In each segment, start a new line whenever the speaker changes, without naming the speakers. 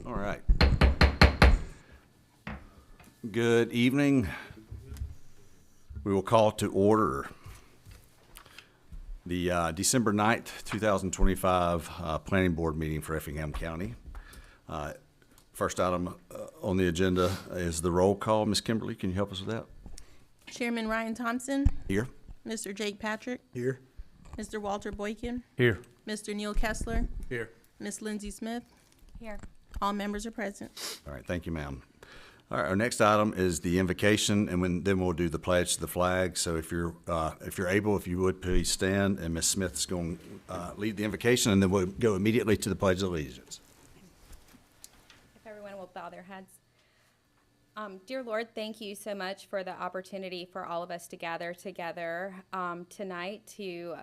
All right. Good evening. We will call to order the December 9th, 2025 Planning Board meeting for Effingham County. First item on the agenda is the roll call. Ms. Kimberly, can you help us with that?
Chairman Ryan Thompson.
Here.
Mr. Jake Patrick.
Here.
Mr. Walter Boykin.
Here.
Mr. Neil Kessler.
Here.
Ms. Lindsay Smith.
Here.
All members are present.
All right, thank you, ma'am. All right, our next item is the invocation, and then we'll do the pledge to the flag. So if you're able, if you would, please stand, and Ms. Smith's going to lead the invocation, and then we'll go immediately to the Pledge of Allegiance.
If everyone will bow their heads. Dear Lord, thank you so much for the opportunity for all of us to gather together tonight to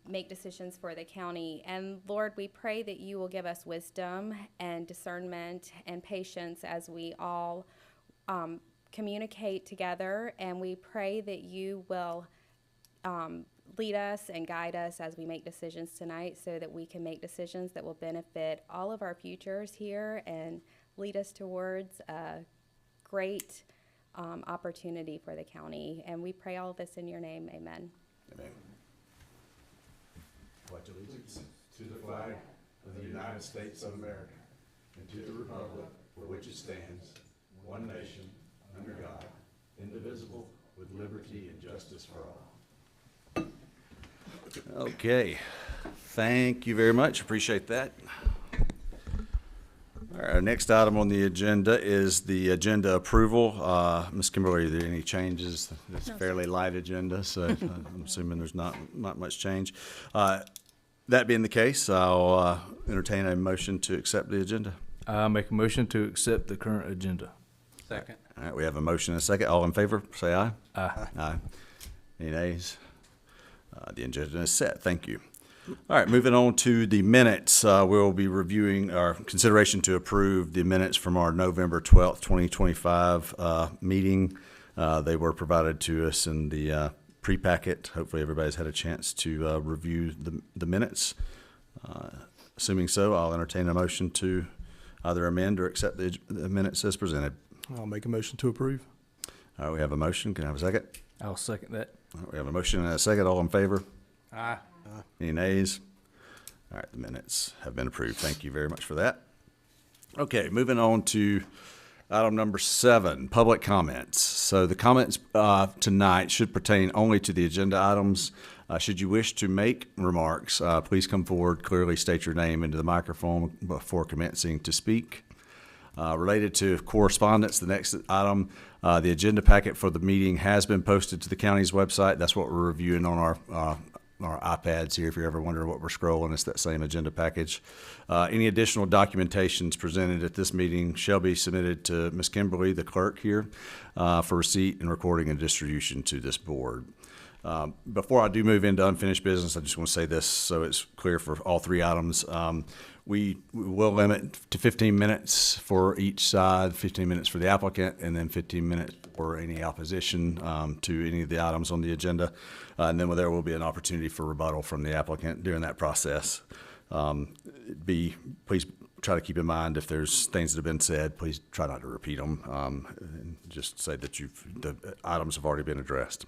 make decisions for the county. And Lord, we pray that you will give us wisdom and discernment and patience as we all communicate together. And we pray that you will lead us and guide us as we make decisions tonight so that we can make decisions that will benefit all of our futures here and lead us towards a great opportunity for the county. And we pray all of this in your name. Amen.
Amen. Pledge allegiance to the flag of the United States of America and to the republic for which it stands, one nation, under God, indivisible, with liberty and justice for all. Okay, thank you very much. Appreciate that. All right, our next item on the agenda is the agenda approval. Ms. Kimberly, are there any changes? It's a fairly light agenda, so I'm assuming there's not much change. That being the case, I'll entertain a motion to accept the agenda.
I make a motion to accept the current agenda.
Second.
All right, we have a motion and a second. All in favor, say aye.
Aye.
Aye. Any nays? The agenda is set. Thank you. All right, moving on to the minutes. We'll be reviewing our consideration to approve the minutes from our November 12th, 2025 meeting. They were provided to us in the pre-packet. Hopefully everybody's had a chance to review the minutes. Assuming so, I'll entertain a motion to either amend or accept the minutes as presented.
I'll make a motion to approve.
All right, we have a motion. Can I have a second?
I'll second that.
All right, we have a motion and a second. All in favor?
Aye.
Any nays? All right, the minutes have been approved. Thank you very much for that. Okay, moving on to item number 7, public comments. So the comments tonight should pertain only to the agenda items. Should you wish to make remarks, please come forward, clearly state your name into the microphone before commencing to speak. Related to correspondence, the next item, the agenda packet for the meeting has been posted to the county's website. That's what we're reviewing on our iPads here. If you're ever wondering what we're scrolling, it's that same agenda package. Any additional documentations presented at this meeting shall be submitted to Ms. Kimberly, the clerk here, for receipt and recording and distribution to this board. Before I do move into unfinished business, I just want to say this so it's clear for all three items. We will limit to 15 minutes for each side, 15 minutes for the applicant, and then 15 minutes for any opposition to any of the items on the agenda. And then there will be an opportunity for rebuttal from the applicant during that process. Please try to keep in mind if there's things that have been said, please try not to repeat them. And just say that the items have already been addressed.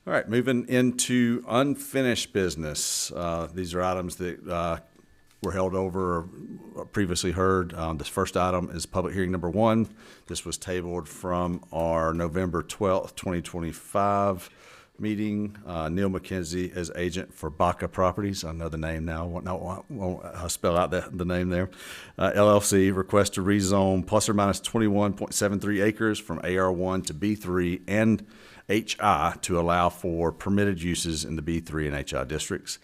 All right, moving into unfinished business. These are items that were held over or previously heard. This first item is public hearing number 1. This was tabled from our November 12th, 2025 meeting. Neil McKenzie as agent for Baca Properties. I know the name now. Won't spell out the name there. LLC request to rezone plus or minus 21.73 acres from AR1 to B3 and HI to allow for permitted uses in the B3 and HI districts.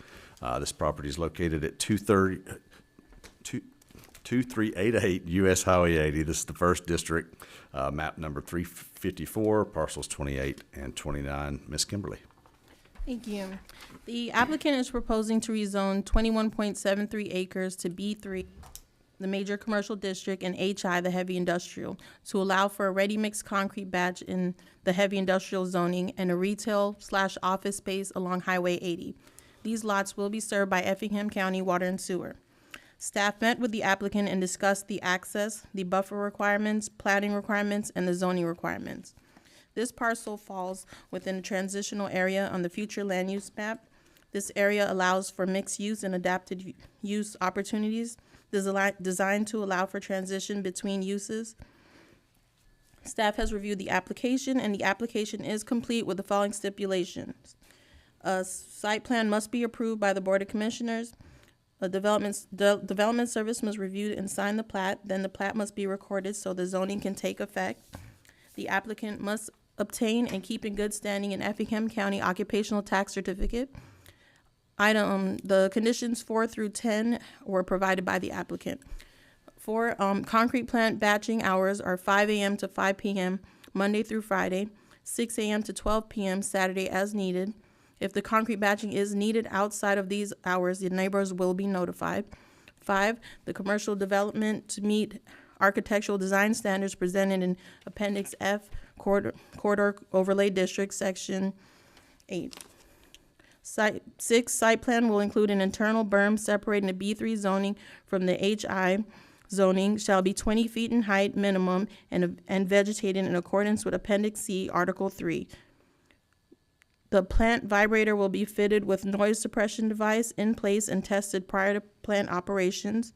This property is located at 2388 U.S. Highway 80. This is the first district, map number 354, parcels 28 and 29. Ms. Kimberly.
Thank you. The applicant is proposing to rezone 21.73 acres to B3, the major commercial district, and HI, the heavy industrial, to allow for a ready-mix concrete batch in the heavy industrial zoning and a retail/office space along Highway 80. These lots will be served by Effingham County Water and Sewer. Staff met with the applicant and discussed the access, the buffer requirements, plating requirements, and the zoning requirements. This parcel falls within a transitional area on the future land use map. This area allows for mixed use and adapted use opportunities, designed to allow for transition between uses. Staff has reviewed the application, and the application is complete with the following stipulations. A site plan must be approved by the Board of Commissioners. A development service must review and sign the plat, then the plat must be recorded so the zoning can take effect. The applicant must obtain and keep in good standing an Effingham County occupational tax certificate. The conditions 4 through 10 were provided by the applicant. For concrete plant batching hours are 5 a.m. to 5 p.m. Monday through Friday, 6 a.m. to 12 p.m. Saturday as needed. If the concrete batching is needed outside of these hours, the neighbors will be notified. 5, the commercial development to meet architectural design standards presented in Appendix F, Corridor Overlay District, Section 8. 6, site plan will include an internal berm separating the B3 zoning from the HI zoning, shall be 20 feet in height minimum and vegetated in accordance with Appendix C, Article 3. The plant vibrator will be fitted with noise suppression device in place and tested prior to plant operations.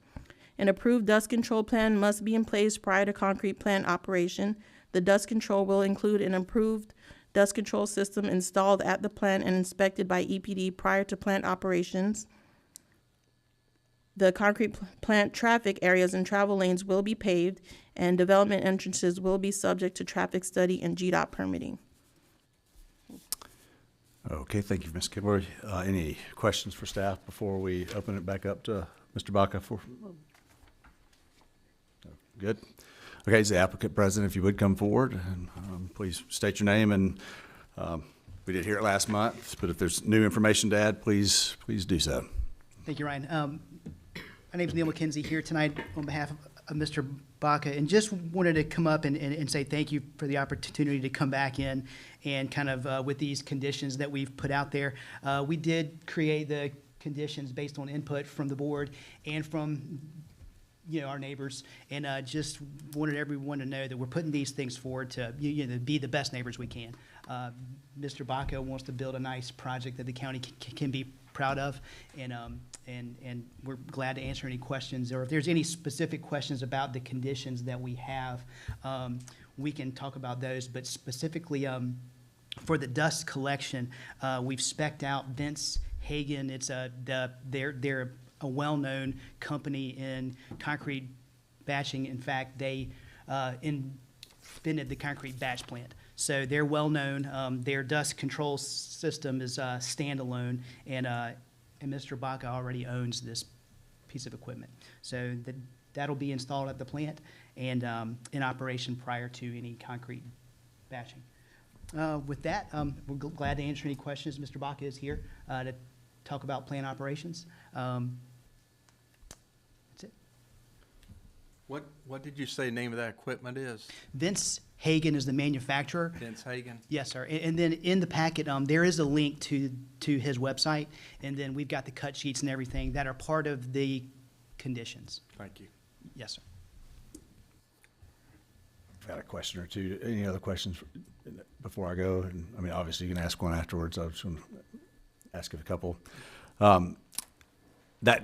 An approved dust control plan must be in place prior to concrete plant operation. The dust control will include an approved dust control system installed at the plant and inspected by EPD prior to plant operations. The concrete plant traffic areas and travel lanes will be paved, and development entrances will be subject to traffic study and GDOT permitting.
Okay, thank you, Ms. Kimberly. Any questions for staff before we open it back up to Mr. Baca for? Good. Okay, is the applicant present? If you would come forward, and please state your name. And we did hear it last month, but if there's new information to add, please do so.
Thank you, Ryan. My name is Neil McKenzie here tonight on behalf of Mr. Baca, and just wanted to come up and say thank you for the opportunity to come back in and kind of with these conditions that we've put out there. We did create the conditions based on input from the board and from our neighbors, and just wanted everyone to know that we're putting these things forward to be the best neighbors we can. Mr. Baca wants to build a nice project that the county can be proud of, and we're glad to answer any questions, or if there's any specific questions about the conditions that we have, we can talk about those. But specifically for the dust collection, we've spec'd out Vince Hagen. It's they're a well-known company in concrete batching. In fact, they invented the concrete batch plant. So they're well-known. Their dust control system is standalone, and Mr. Baca already owns this piece of equipment. So that'll be installed at the plant and in operation prior to any concrete batching. With that, we're glad to answer any questions. Mr. Baca is here to talk about plant operations. That's it.
What did you say the name of that equipment is?
Vince Hagen is the manufacturer.
Vince Hagen?
Yes, sir. And then in the packet, there is a link to his website, and then we've got the cut sheets and everything that are part of the conditions.
Thank you.
Yes, sir.
I've got a question or two. Any other questions before I go? And, I mean, obviously you can ask one afterwards. I was going to ask a couple. That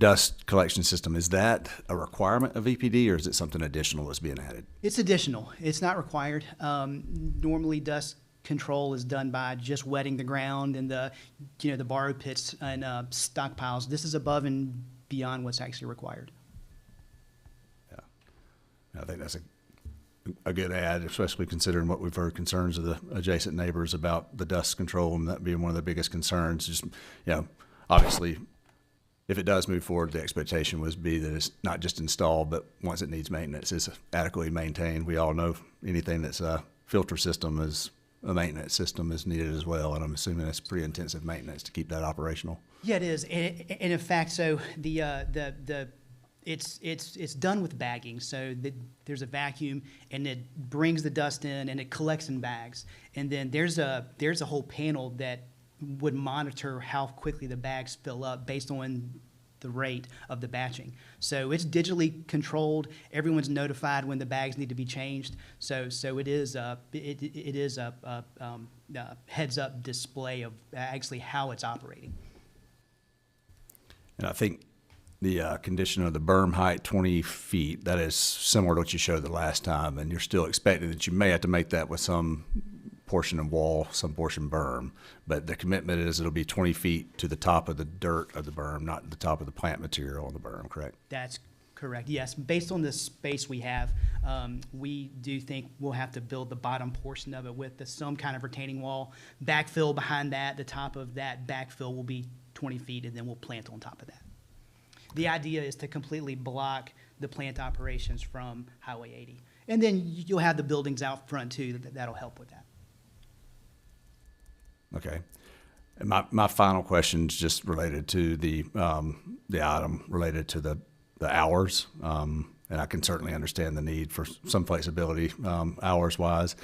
dust collection system, is that a requirement of EPD, or is it something additional that's being added?
It's additional. It's not required. Normally, dust control is done by just wetting the ground and the borrow pits and stockpiles. This is above and beyond what's actually required.
Yeah, I think that's a good add, especially considering what we've heard concerns of the adjacent neighbors about the dust control, and that being one of the biggest concerns. Just, obviously, if it does move forward, the expectation would be that it's not just installed, but once it needs maintenance, it's adequately maintained. We all know anything that's a filter system is a maintenance system is needed as well, and I'm assuming it's pretty intensive maintenance to keep that operational.
Yeah, it is, and in fact, so it's done with bagging. So there's a vacuum, and it brings the dust in, and it collects in bags, and then there's a whole panel that would monitor how quickly the bags fill up based on the rate of the batching. So it's digitally controlled. Everyone's notified when the bags need to be changed. So it is a heads-up display of actually how it's operating.
And I think the condition of the berm height, 20 feet, that is similar to what you showed the last time, and you're still expecting that you may have to make that with some portion of wall, some portion berm, but the commitment is it'll be 20 feet to the top of the dirt of the berm, not the top of the plant material on the berm, correct?
That's correct, yes. Based on the space we have, we do think we'll have to build the bottom portion of it with some kind of retaining wall. Backfill behind that, the top of that backfill will be 20 feet, and then we'll plant on top of that. The idea is to completely block the plant operations from Highway 80. And then you'll have the buildings out front too, that'll help with that.
Okay. And my final question is just related to the item related to the hours. And I can certainly understand the need for some flexibility, hours-wise.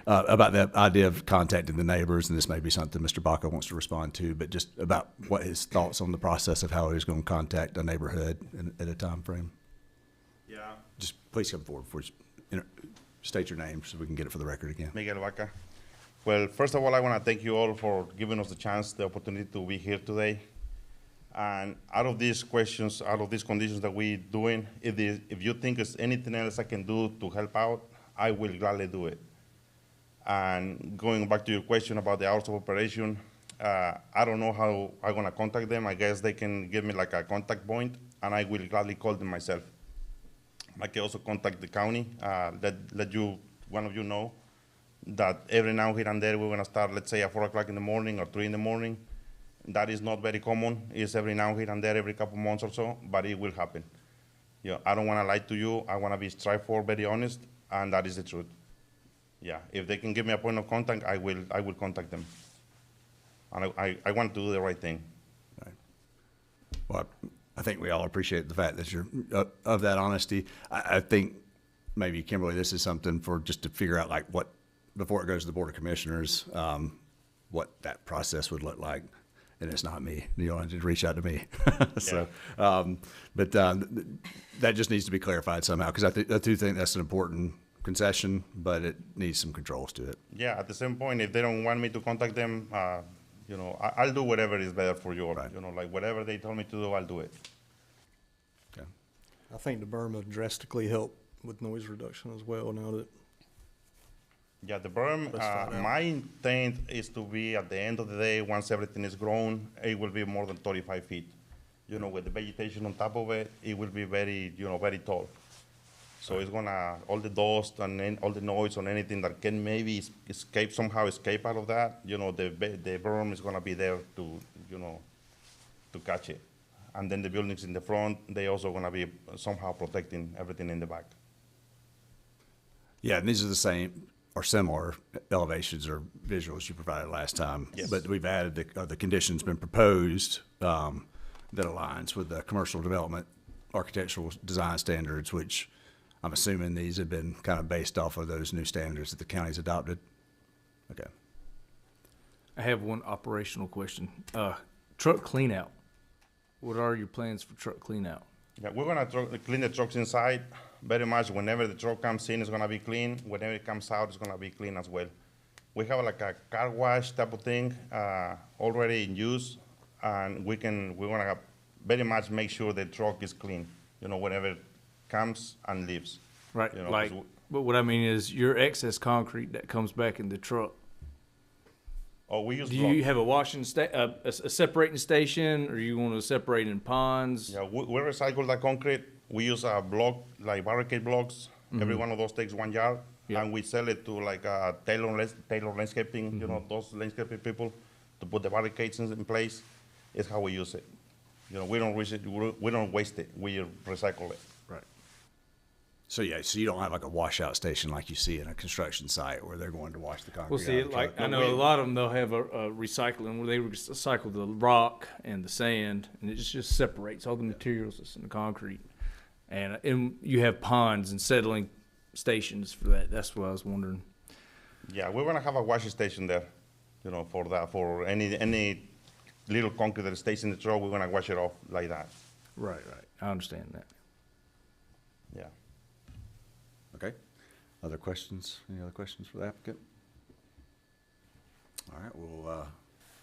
About the idea of contacting the neighbors, and this may be something Mr. Baca wants to respond to, but just about what his thoughts on the process of how he's going to contact a neighborhood at a time frame.
Yeah,
Just please come forward before you state your name so we can get it for the record again.
Miguel Vaca. Well, first of all, I want to thank you all for giving us the chance, the opportunity to be here today. And out of these questions, out of these conditions that we're doing, if you think there's anything else I can do to help out, I will gladly do it. And going back to your question about the hours of operation, I don't know how I'm going to contact them. I guess they can give me like a contact point, and I will gladly call them myself. I can also contact the county, let one of you know that every now here and there we're going to start, let's say, at 4 o'clock in the morning or 3 in the morning. That is not very common. It's every now here and there, every couple months or so, but it will happen. Yeah, I don't want to lie to you. I want to be straightforward, very honest, and that is the truth. Yeah, if they can give me a point of contact, I will contact them. And I want to do the right thing.
Right. Well, I think we all appreciate the fact that you're of that honesty. I think maybe, Kimberly, this is something for just to figure out like what, before it goes to the Board of Commissioners, what that process would look like. And it's not me. You don't have to reach out to me. So, but that just needs to be clarified somehow, because I do think that's an important concession, but it needs some controls to it.
Yeah, at the same point, if they don't want me to contact them, I'll do whatever is better for you.
Right.
Like whatever they tell me to do, I'll do it.
Okay.
I think the berm would drastically help with noise reduction as well now that.
Yeah, the berm,
Let's find out.
my intent is to be, at the end of the day, once everything is grown, it will be more than 35 feet. With the vegetation on top of it, it will be very, very tall. So it's gonna, all the dust and all the noise or anything that can maybe somehow escape out of that, the berm is gonna be there to, to catch it. And then the buildings in the front, they also gonna be somehow protecting everything in the back.
Yeah, and these are the same or similar elevations or visuals you provided last time.
Yes.
But we've added the conditions been proposed that aligns with the commercial development architectural design standards, which I'm assuming these have been kind of based off of those new standards that the county's adopted. Okay.
I have one operational question. Truck cleanout. What are your plans for truck cleanout?
Yeah, we're gonna clean the trucks inside very much. Whenever the truck comes in, it's gonna be clean. Whenever it comes out, it's gonna be clean as well. We have like a car wash type of thing already in use, and we're gonna very much make sure the truck is clean. Whenever it comes and leaves.
Right,
'cause
but what I mean is your excess concrete that comes back in the truck.
we use
Do
block.
you have a washing a separating station, or you want to separate in ponds?
Yeah, we recycle the concrete. We use a block, like barricade blocks. Every one of those takes 1 yard,
Yeah.
and we sell it to like Taylor Landscaping, those landscaping people to put the barricades in place. Is how we use it. We don't waste it. We recycle it.
Right.
So yeah, so you don't have like a washout station like you see in a construction site where they're going to wash the concrete.
Well, see,
out of the
like
truck.
I know a lot of them, they'll have a recycling where they recycle the rock and the sand, and it just separates all the materials that's in the concrete. And you have ponds and settling stations for that. That's what I was wondering.
Yeah, we're gonna have a wash station there. For any little concrete that stays in the truck, we're gonna wash it off like that.
Right. I understand that.
Yeah.
Okay. Other questions? Any other questions for the applicant? All right, we'll,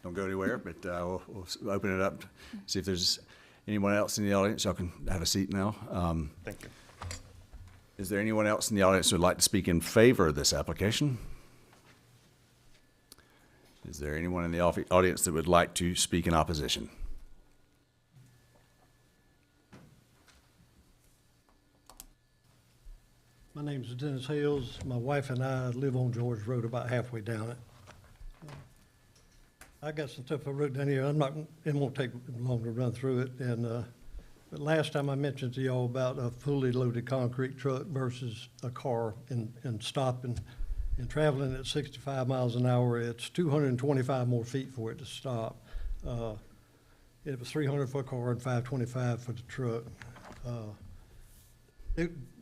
don't go anywhere, but we'll open it up, see if there's anyone else in the audience. Y'all can have a seat now.
Thank you.
Is there anyone else in the audience who would like to speak in favor of this application? Is there anyone in the audience that would like to speak in opposition?
My name is Dennis Hales. My wife and I live on George Road, about halfway down it. I got some stuff I wrote down here. It won't take long to run through it. But last time I mentioned to y'all about a fully loaded concrete truck versus a car and stopping and traveling at 65 miles an hour. It's 225 more feet for it to stop. It was 300 for a car and 525 for the truck.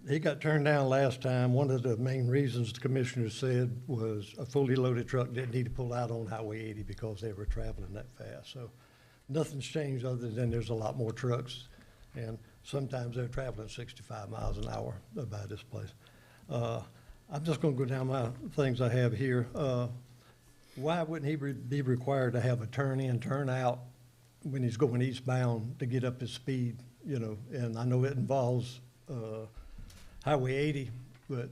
He got turned down last time. One of the main reasons the commissioner said was a fully loaded truck didn't need to pull out on Highway 80 because they were traveling that fast. So nothing's changed other than there's a lot more trucks, and sometimes they're traveling 65 miles an hour by this place. I'm just gonna go down my things I have here. Why wouldn't he be required to have a turn in, turn out when he's going eastbound to get up his speed, you know? And I know it involves Highway 80, but,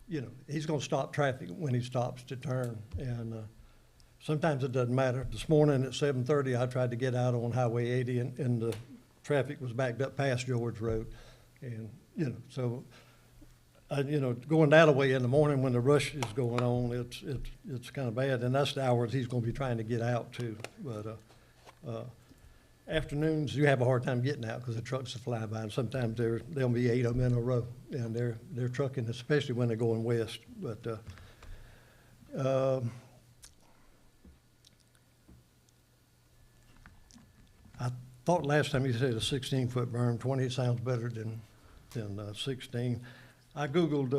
you know, he's gonna stop traffic when he stops to turn. And sometimes it doesn't matter. This morning at 7:30, I tried to get out on Highway 80 and the traffic was backed up past George Road. And, you know, so, you know, going that way in the morning when the rush is going on, it's kind of bad. And that's the hours he's gonna be trying to get out to. But afternoons, you have a hard time getting out because the trucks are flying by, and sometimes there'll be 8 of them in a row, and they're trucking, especially when they're going west. But I thought last time you said a 16-foot berm. 20 sounds better than 16. I Googled,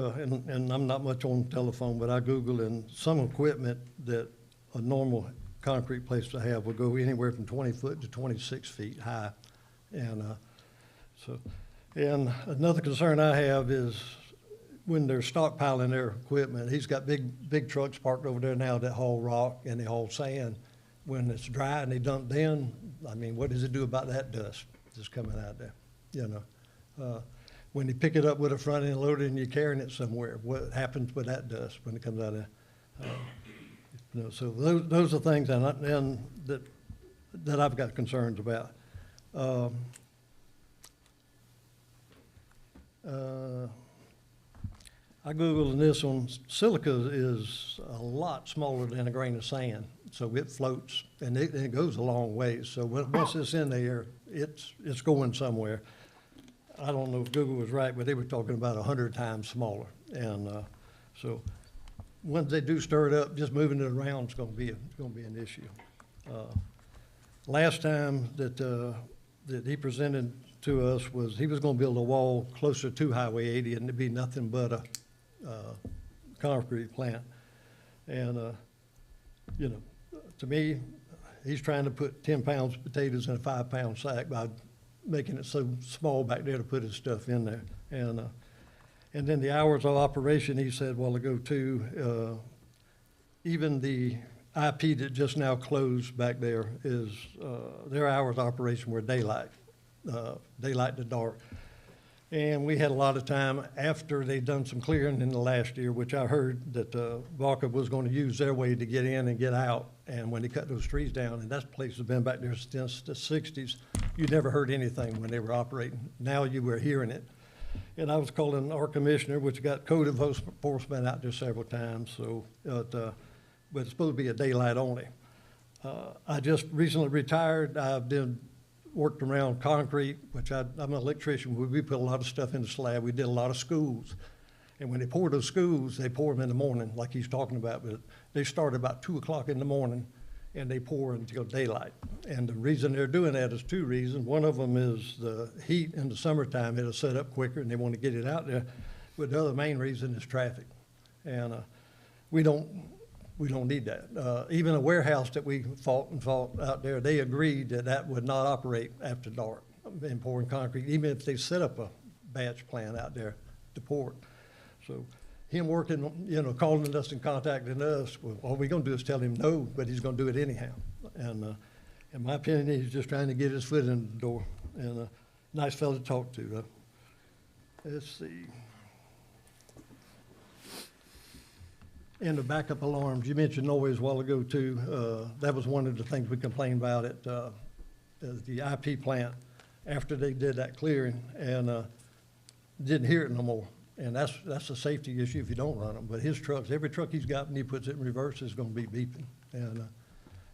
and I'm not much on the telephone, but I Googled, and some equipment that a normal concrete place to have will go anywhere from 20 foot to 26 feet high. And and another concern I have is when they're stockpiling their equipment, he's got big trucks parked over there now that haul rock and they haul sand. When it's dry and they dump in, I mean, what does it do about that dust that's coming out there, you know? When you pick it up with a front end loader and you're carrying it somewhere, what happens with that dust when it comes out of there? You know, so those are things that I've got concerns about. I Googled this one. Silica is a lot smaller than a grain of sand, so it floats and it goes a long ways. So once it's in there, it's going somewhere. I don't know if Google was right, but they were talking about 100 times smaller, and so. Once they do stir it up, just moving it around is going to be an issue. Last time that he presented to us was he was going to build a wall closer to Highway 80, and it'd be nothing but a concrete plant. And you know, to me, he's trying to put 10 pounds of potatoes in a 5-pound sack by making it so small back there to put his stuff in there. And then the hours of operation, he said a while ago too, even the IP that just now closed back there is, their hours of operation were daylight to dark. And we had a lot of time after they'd done some clearing in the last year, which I heard that Vaca was going to use their way to get in and get out. And when they cut those trees down, and that place has been back there since the 60s, you never heard anything when they were operating. Now you were hearing it. And I was calling our commissioner, which got code enforcement out there several times, so, but it's supposed to be a daylight only. I just recently retired. I've worked around concrete, which I'm an electrician. We put a lot of stuff in the slab. We did a lot of schools. And when they pour those schools, they pour them in the morning, like he's talking about, but they start about 2 o'clock in the morning and they pour until daylight. And the reason they're doing that is 2 reasons. One of them is the heat in the summertime. It'll set up quicker and they want to get it out there. But the other main reason is traffic. And we don't need that. Even a warehouse that we fought out there, they agreed that would not operate after dark. in pouring concrete, even if they set up a batch plant out there to pour it. So him working, calling us and contacting us, well, all we're gonna do is tell him no, but he's gonna do it anyhow. And in my opinion, he's just trying to get his foot in the door, and a nice fellow to talk to. Let's see. And the backup alarms, you mentioned noise a while ago too. That was one of the things we complained about at the IP plant after they did that clearing, and didn't hear it no more. And that's a safety issue if you don't run them. But his trucks, every truck he's got, when he puts it in reverse, is gonna be beeping. And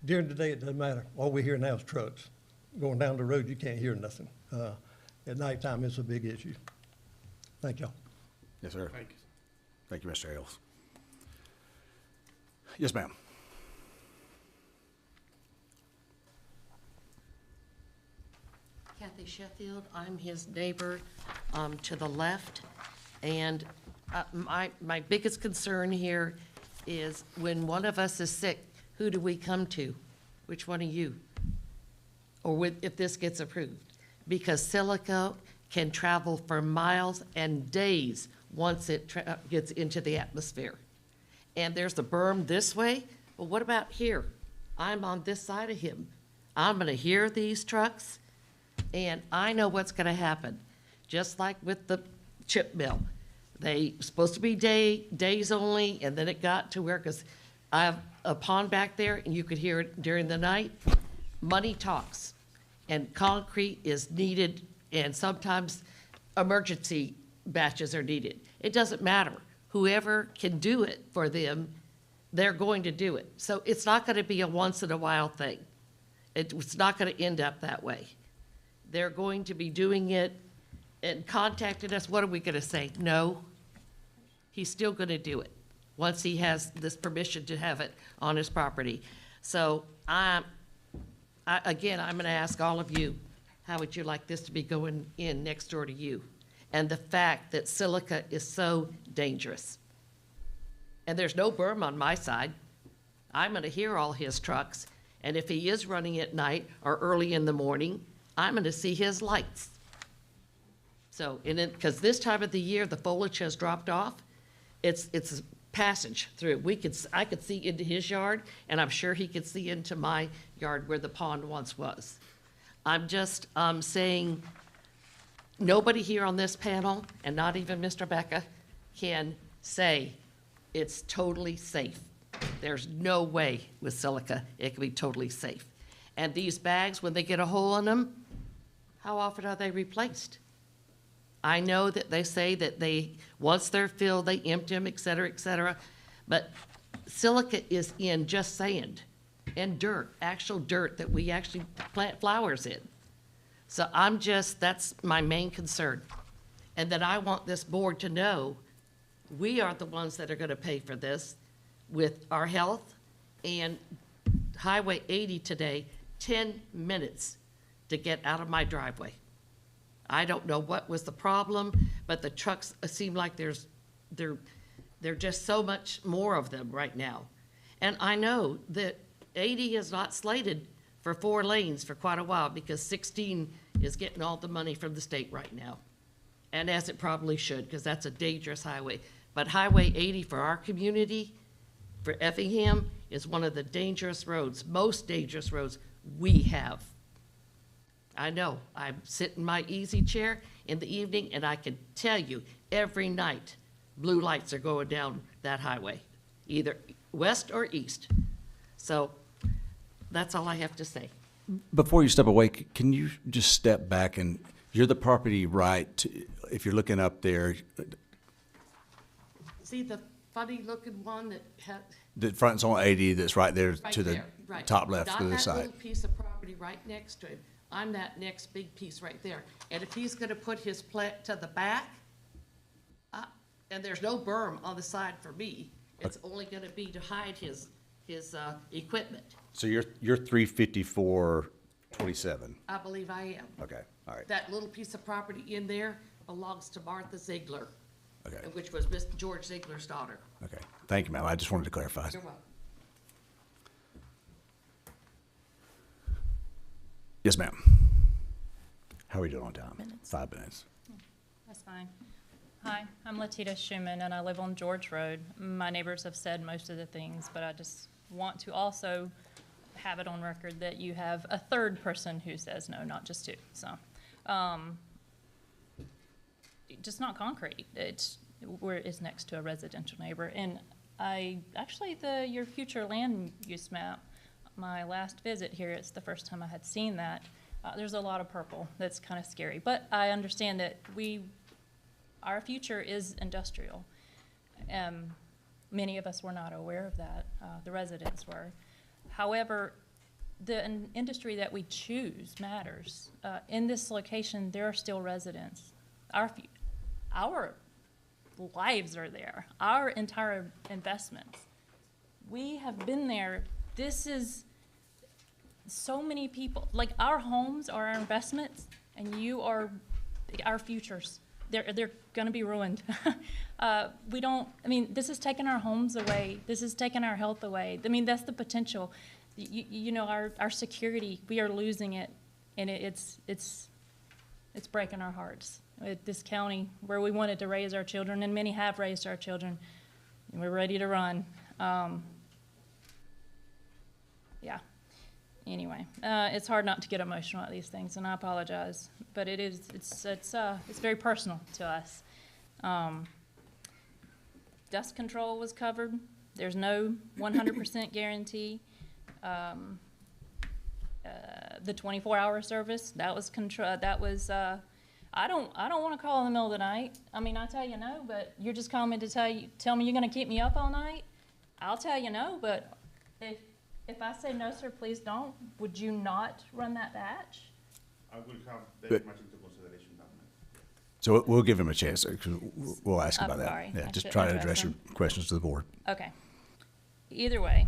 during the day, it doesn't matter. All we hear now is trucks. Going down the road, you can't hear nothing. At nighttime, it's a big issue. Thank y'all.
Yes, sir.
Thank you.
Thank you, Mr. Ailes. Yes, ma'am.
Kathy Sheffield, I'm his neighbor to the left. And my biggest concern here is when one of us is sick, who do we come to? Which one of you? Or if this gets approved? Because silica can travel for miles and days once it gets into the atmosphere. And there's a berm this way. Well, what about here? I'm on this side of him. I'm gonna hear these trucks, and I know what's gonna happen. Just like with the chip mill. They supposed to be days only, and then it got to where, because I have a pond back there, and you could hear it during the night. Money talks, and concrete is needed, and sometimes emergency batches are needed. It doesn't matter. Whoever can do it for them, they're going to do it. So it's not gonna be a once in a while thing. It's not gonna end up that way. They're going to be doing it and contacted us. What are we gonna say? No? He's still gonna do it once he has this permission to have it on his property. So again, I'm gonna ask all of you, how would you like this to be going in next door to you? And the fact that silica is so dangerous. And there's no berm on my side. I'm gonna hear all his trucks, and if he is running at night or early in the morning, I'm gonna see his lights. So, because this time of the year, the foliage has dropped off, it's a passage through. I could see into his yard, and I'm sure he could see into my yard where the pond once was. I'm just saying, nobody here on this panel, and not even Mr. Becca, can say it's totally safe. There's no way with silica it can be totally safe. And these bags, when they get a hole in them, how often are they replaced? I know that they say that once they're filled, they empty them, et cetera, but silica is in just sand and dirt, actual dirt that we actually plant flowers in. So that's my main concern. And that I want this board to know, we are the ones that are gonna pay for this with our health. And Highway 80 today, 10 minutes to get out of my driveway. I don't know what was the problem, but the trucks seem like they're just so much more of them right now. And I know that 80 is not slated for 4 lanes for quite a while because 16 is getting all the money from the state right now. And as it probably should, because that's a dangerous highway. But Highway 80 for our community, for Effingham, is one of the dangerous roads, most dangerous roads we have. I know, I sit in my easy chair in the evening and I can tell you every night, blue lights are going down that highway, either west or east. So that's all I have to say.
Before you step away, can you just step back and, you're the property right, if you're looking up there,
See the funny looking one that had,
the front's on 80, that's right there
right
to the
there, right.
top left
Not
of the
that
side.
little piece of property right next to him. I'm that next big piece right there. And if he's gonna put his plant to the back, and there's no berm on the side for me, it's only gonna be to hide his equipment.
So you're 354-27.
I believe I am.
Okay, all right,
That little piece of property in there belongs to Martha Ziegler,
okay,
which was Miss George Ziegler's daughter.
okay. Thank you, ma'am. I just wanted to clarify.
You're welcome.
Yes, ma'am. How are we doing on time?
Minutes.
5 minutes.
That's fine. Hi, I'm Latita Schuman, and I live on George Road. My neighbors have said most of the things, but I just want to also have it on record that you have a third person who says no, not just two. So, just not concrete. It's next to a residential neighbor, and your future land use map. My last visit here, it's the first time I had seen that. There's a lot of purple. That's kind of scary, but I understand that our future is industrial. Many of us were not aware of that. The residents were. However, the industry that we choose matters. In this location, there are still residents. Our lives are there. Our entire investments. We have been there. This is so many people. Like, our homes are our investments, and you are our futures. They're going to be ruined. This is taking our homes away. This is taking our health away. I mean, that's the potential. Our security, we are losing it, and it's breaking our hearts. This county, where we wanted to raise our children, and many have raised our children, and we're ready to run. Yeah. Anyway, it's hard not to get emotional at these things, and I apologize, but it's very personal to us. Dust control was covered. There's no 100% guarantee. The 24-hour service, that was I don't want to call in the middle of the night. I mean, I tell you no, but you're just calling me to tell me you're going to keep me up all night. I'll tell you no, but if I say no, sir, please don't, would you not run that batch?
I will have very much into consideration that.
So we'll give him a chance. 'Cause we'll ask about that.
sorry.
Yeah,
I
just
should
try to
address
address your
them.
questions to the board.
Okay. Either way,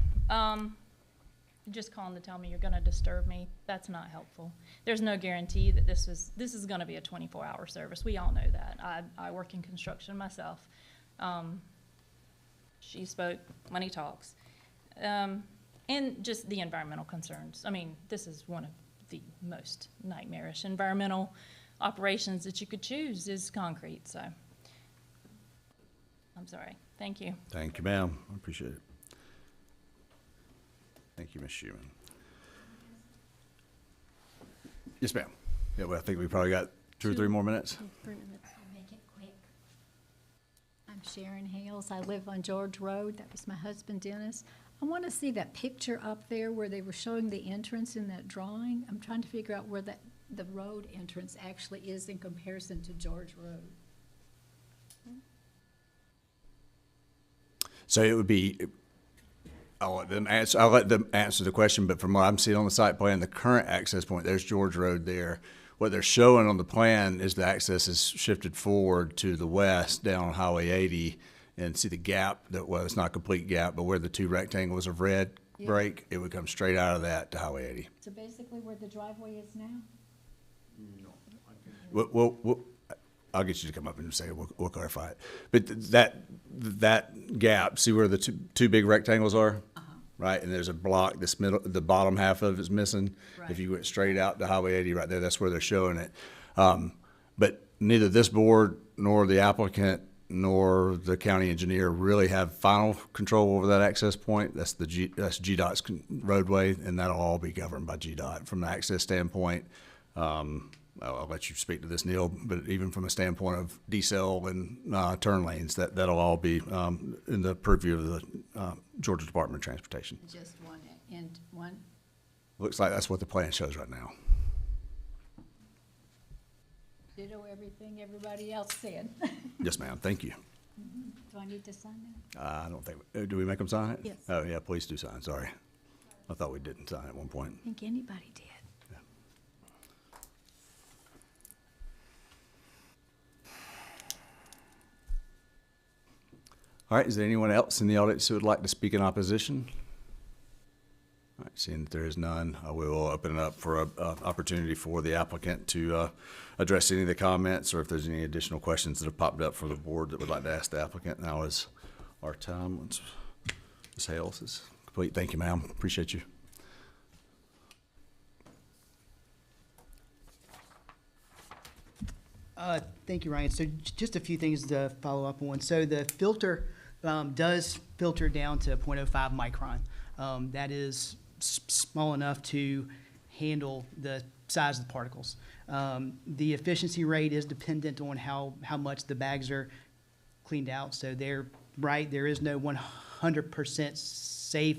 just calling to tell me you're going to disturb me, that's not helpful. There's no guarantee that this is going to be a 24-hour service. We all know that. I work in construction myself. She spoke, money talks. And just the environmental concerns. I mean, this is one of the most nightmarish environmental operations that you could choose is concrete, so I'm sorry. Thank you.
Thank you, ma'am. I appreciate it. Thank you, Ms. Schuman. Yes, ma'am. Yeah, well, I think we probably got 2 or 3 more minutes.
3 minutes.
I'll make it quick. I'm Sharon Hales. I live on George Road. That was my husband, Dennis. I want to see that picture up there where they were showing the entrance in that drawing. I'm trying to figure out where the road entrance actually is in comparison to George Road.
So it would be, I'll let them answer the question, but from what I'm seeing on the site plan, the current access point, there's George Road there. What they're showing on the plan is the access is shifted forward to the west down on Highway 80, and see the gap, it's not a complete gap, but where the 2 rectangles of red
Yeah.
break, it would come straight out of that to Highway 80.
So basically where the driveway is now?
I'll get you to come up and say, we'll clarify it. But that gap, see where the two big rectangles are? Right, and there's a block, the bottom half of it's missing.
Right.
If you went straight out to Highway 80 right there, that's where they're showing it. But neither this board nor the applicant nor the county engineer really have final control over that access point. That's GDOT's roadway, and that'll all be governed by GDOT from the access standpoint. I'll let you speak to this, Neil, but even from a standpoint of decel and turn lanes, that'll all be in the purview of the Georgia Department of Transportation.
Just one and one?
Looks like that's what the plan shows right now.
Ditto everything everybody else said.
Yes, ma'am. Thank you.
Do I need to sign that?
I don't think, do we make them sign it?
Yes.
Oh, yeah, please do sign, sorry. I thought we didn't sign at one point.
I think anybody did.
All right, is there anyone else in the audience who would like to speak in opposition? All right, seeing that there is none, we will open it up for an opportunity for the applicant to address any of the comments, or if there's any additional questions that have popped up for the board that would like to ask the applicant. Now is our time. Once Ms. Hales is complete. Thank you, ma'am. Appreciate you.
Thank you, Ryan. So just a few things to follow up on. So the filter does filter down to 0.05 micron. That is small enough to handle the size of the particles. The efficiency rate is dependent on how much the bags are cleaned out. So there is no 100% safe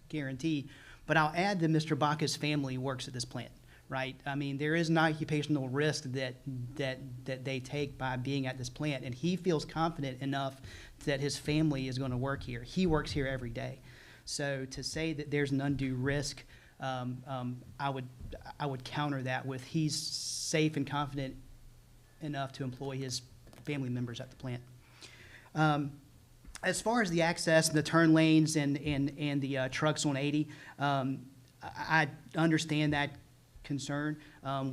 guarantee. But I'll add that Mr. Baca's family works at this plant, right? I mean, there is an occupational risk that they take by being at this plant, and he feels confident enough that his family is going to work here. He works here every day. So to say that there's an undue risk, I would counter that with he's safe and confident enough to employ his family members at the plant. As far as the access, the turn lanes, and the trucks on 80, I understand that concern.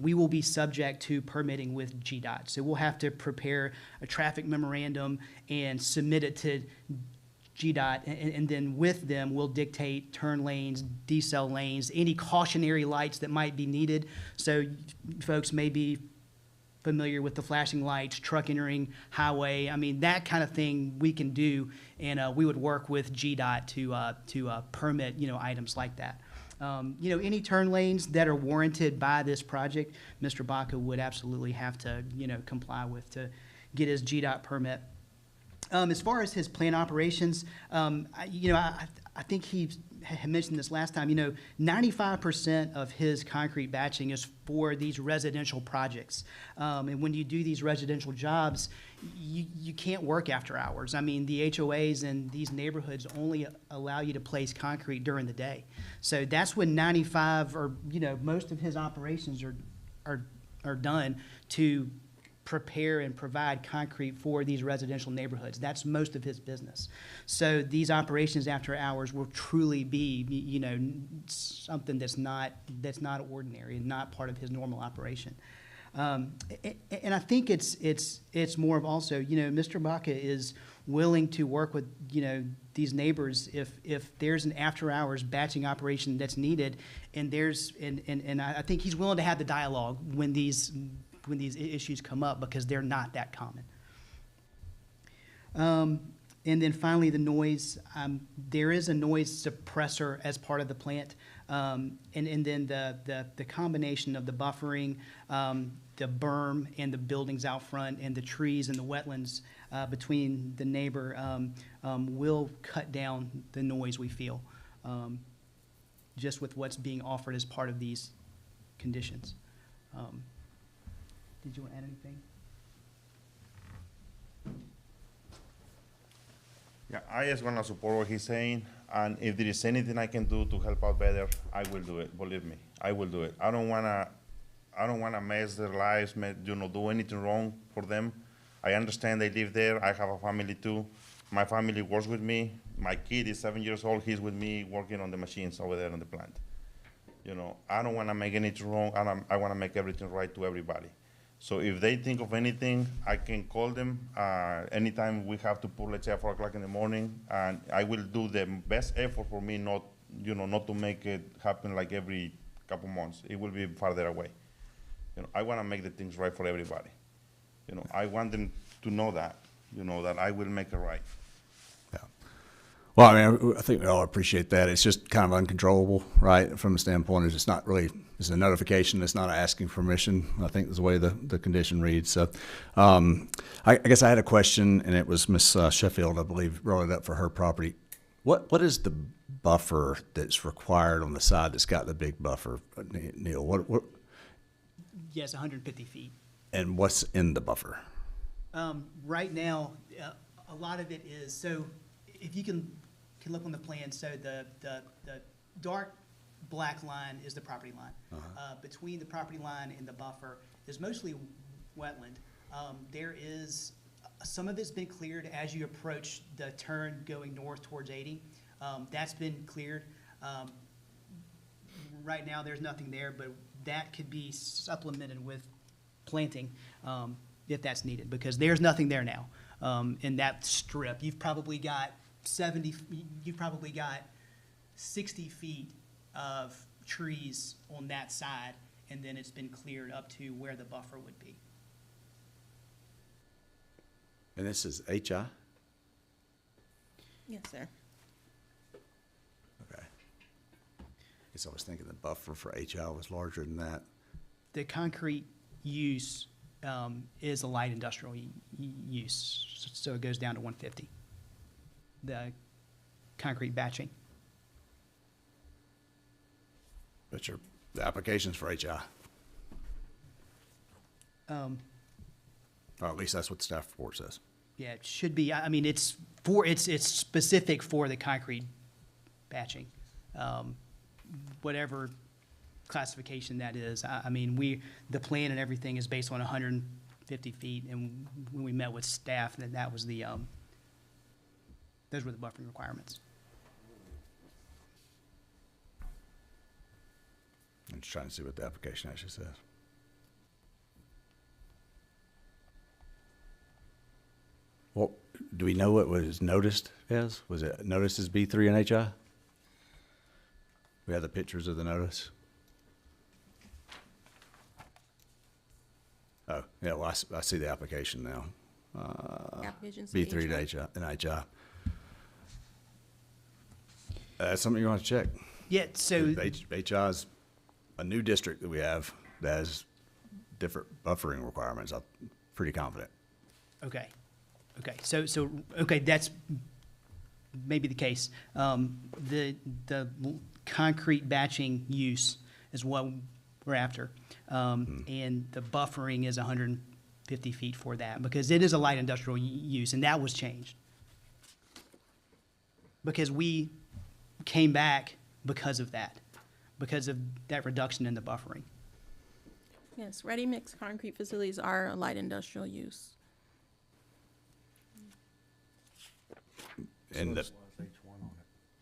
We will be subject to permitting with GDOT. So we'll have to prepare a traffic memorandum and submit it to GDOT, and then with them, we'll dictate turn lanes, decel lanes, any cautionary lights that might be needed. So folks may be familiar with the flashing lights, truck entering highway. I mean, that kind of thing we can do, and we would work with GDOT to permit, items like that. Any turn lanes that are warranted by this project, Mr. Baca would absolutely have to, comply with to get his GDOT permit. As far as his plant operations, I think he had mentioned this last time, 95% of his concrete batching is for these residential projects. And when you do these residential jobs, you can't work after hours. I mean, the HOAs in these neighborhoods only allow you to place concrete during the day. So that's when 95 or, most of his operations are done to prepare and provide concrete for these residential neighborhoods. That's most of his business. So these operations after hours will truly be, something that's not ordinary and not part of his normal operation. And I think it's more of also, Mr. Baca is willing to work with, these neighbors if there's an after hours batching operation that's needed, and I think he's willing to have the dialogue when these issues come up, because they're not that common. And then finally, the noise. There is a noise suppressor as part of the plant, and then the combination of the buffering, the berm, and the buildings out front, and the trees and the wetlands between the neighbor will cut down the noise we feel, just with what's being offered as part of these conditions. Did you want to add anything?
Yeah, I just want to support what he's saying, and if there is anything I can do to help out better, I will do it. Believe me, I will do it. I don't wanna mess their lives, do anything wrong for them. I understand they live there. I have a family too. My family works with me. My kid is 7 years old. He's with me working on the machines over there on the plant. I don't want to make anything wrong, and I want to make everything right to everybody. So if they think of anything, I can call them anytime we have to pull, let's say, at 4 o'clock in the morning, and I will do the best effort for me not to make it happen like every couple months. It will be farther away. I want to make the things right for everybody. I want them to know that, that I will make it right.
Yeah. Well, I mean, I think we all appreciate that. It's just kind of uncontrollable, right? From the standpoint, it's not really, it's a notification. It's not asking permission, I think is the way the condition reads. So I guess I had a question, and it was Ms. Sheffield, I believe, brought it up for her property. What is the buffer that's required on the side that's got the big buffer, Neil? What?
Yes, 150 feet.
And what's in the buffer?
Right now, a lot of it is, so if you can look on the plan, so the dark black line is the property line. Between the property line and the buffer is mostly wetland. There is, some of it's been cleared as you approach the turn going north towards 80. That's been cleared. Right now, there's nothing there, but that could be supplemented with planting if that's needed, because there's nothing there now in that strip. You've probably got 60 feet of trees on that side, and then it's been cleared up to where the buffer would be.
And this is HI?
Yes, sir.
Okay. Guess I was thinking the buffer for HI was larger than that.
The concrete use is a light industrial use, so it goes down to 150. The concrete batching.
But the application's for HI. Or at least that's what the staff report says.
Yeah, it should be. I mean, it's specific for the concrete batching. Whatever classification that is. I mean, the plan and everything is based on 150 feet, and when we met with staff, then that was those were the buffering requirements.
I'm just trying to see what the application actually says. Well, do we know what was noticed as? Was it noticed as B3 and HI? We have the pictures of the notice. Oh, yeah, well, I see the application now.
Applications
B3 to HI and HI. That's something you want to check.
Yeah, so
HI is a new district that we have that has different buffering requirements. I'm pretty confident.
okay, okay, that's maybe the case. The concrete batching use is what we're after. And the buffering is 150 feet for that, because it is a light industrial use, and that was changed. Because we came back because of that reduction in the buffering.
Yes, ready-mix concrete facilities are a light industrial use.
And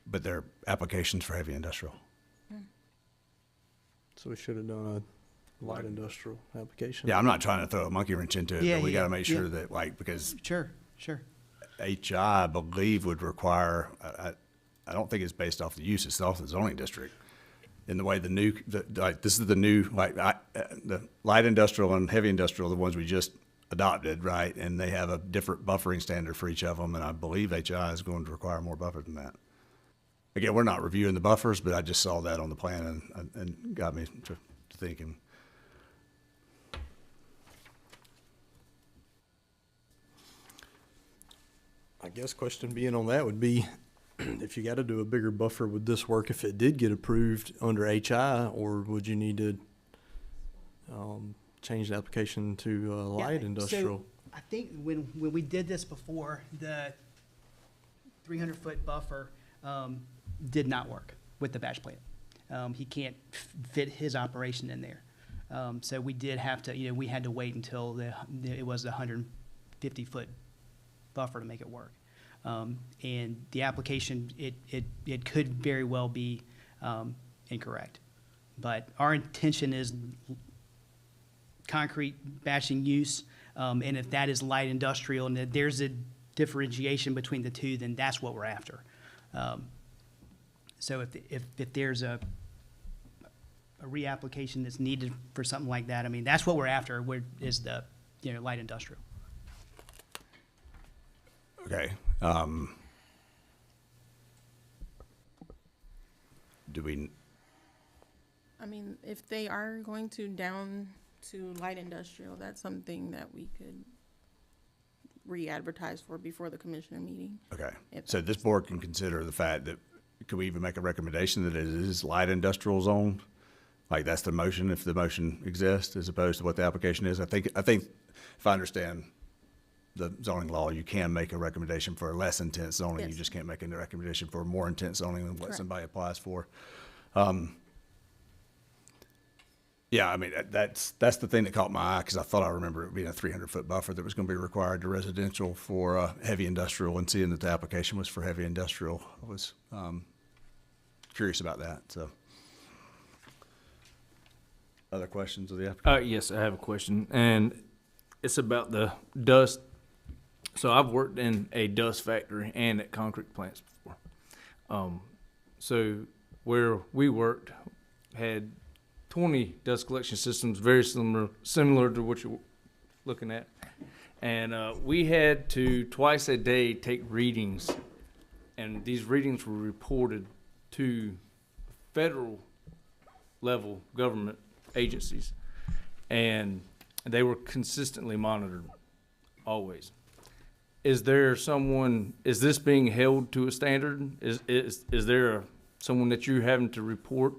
but they're applications for heavy industrial.
So we should have done a light industrial application.
Yeah, I'm not trying to throw a monkey wrench into it,
Yeah,
but we
yeah,
gotta make sure
yeah.
that, like, because
Sure.
HI, I believe, would require, I don't think it's based off the use, it's off the zoning district. In the way this is the new, the light industrial and heavy industrial, the ones we just adopted, right? And they have a different buffering standard for each of them, and I believe HI is going to require more buffer than that. Again, we're not reviewing the buffers, but I just saw that on the plan and got me to thinking.
I guess question being on that would be, if you got to do a bigger buffer, would this work if it did get approved under HI, or would you need to change the application to light
Yeah,
industrial?
So I think when we did this before, the 300-foot buffer did not work with the batch plant. He can't fit his operation in there. So we did have to, we had to wait until it was a 150-foot buffer to make it work. And the application, it could very well be incorrect. But our intention is concrete batching use, and if that is light industrial and that there's a differentiation between the two, then that's what we're after. So if there's a reapplication that's needed for something like that, I mean, that's what we're after, is the, light industrial.
Okay. Do we,
I mean, if they are going to down to light industrial, that's something that we could re-advertise for before the commissioner meeting.
okay.
If
So this board can consider the fact that, could we even make a recommendation that it is light industrial zone? Like, that's the motion, if the motion exists, as opposed to what the application is? I think if I understand the zoning law, you can make a recommendation for a less intense zoning. You
Yes.
just can't make a recommendation for more intense zoning than what
Correct.
somebody applies for. Yeah, I mean, that's the thing that caught my eye, because I thought I remember it being a 300-foot buffer that was going to be required to residential for heavy industrial, and seeing that the application was for heavy industrial, I was curious about that, so. Other questions of the applicant?
Yes, I have a question, and it's about the dust. So I've worked in a dust factory and at concrete plants before. So where we worked had 20 dust collection systems, very similar to what you're looking at. And we had to twice a day take readings, and these readings were reported to federal level government agencies, and they were consistently monitored, always. Is this being held to a standard? Is there someone that you're having to report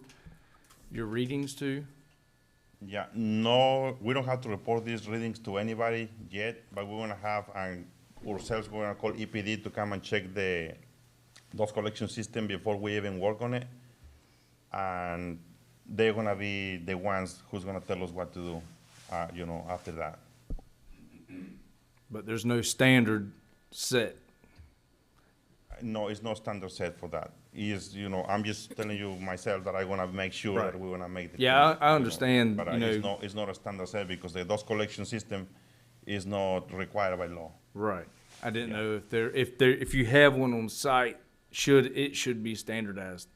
your readings to?
Yeah, no, we don't have to report these readings to anybody yet, but we're gonna have ourselves, we're gonna call EPD to come and check the dust collection system before we even work on it. And they're gonna be the ones who's gonna tell us what to do, after that.
But there's no standard set.
No, it's no standard set for that. I'm just telling you myself that I'm gonna make sure
Right.
that we're gonna make the
Yeah,
change,
I understand,
But it's not a standard set because the dust collection system is not required by law.
Right. I didn't know if you have one on site, should be standardized,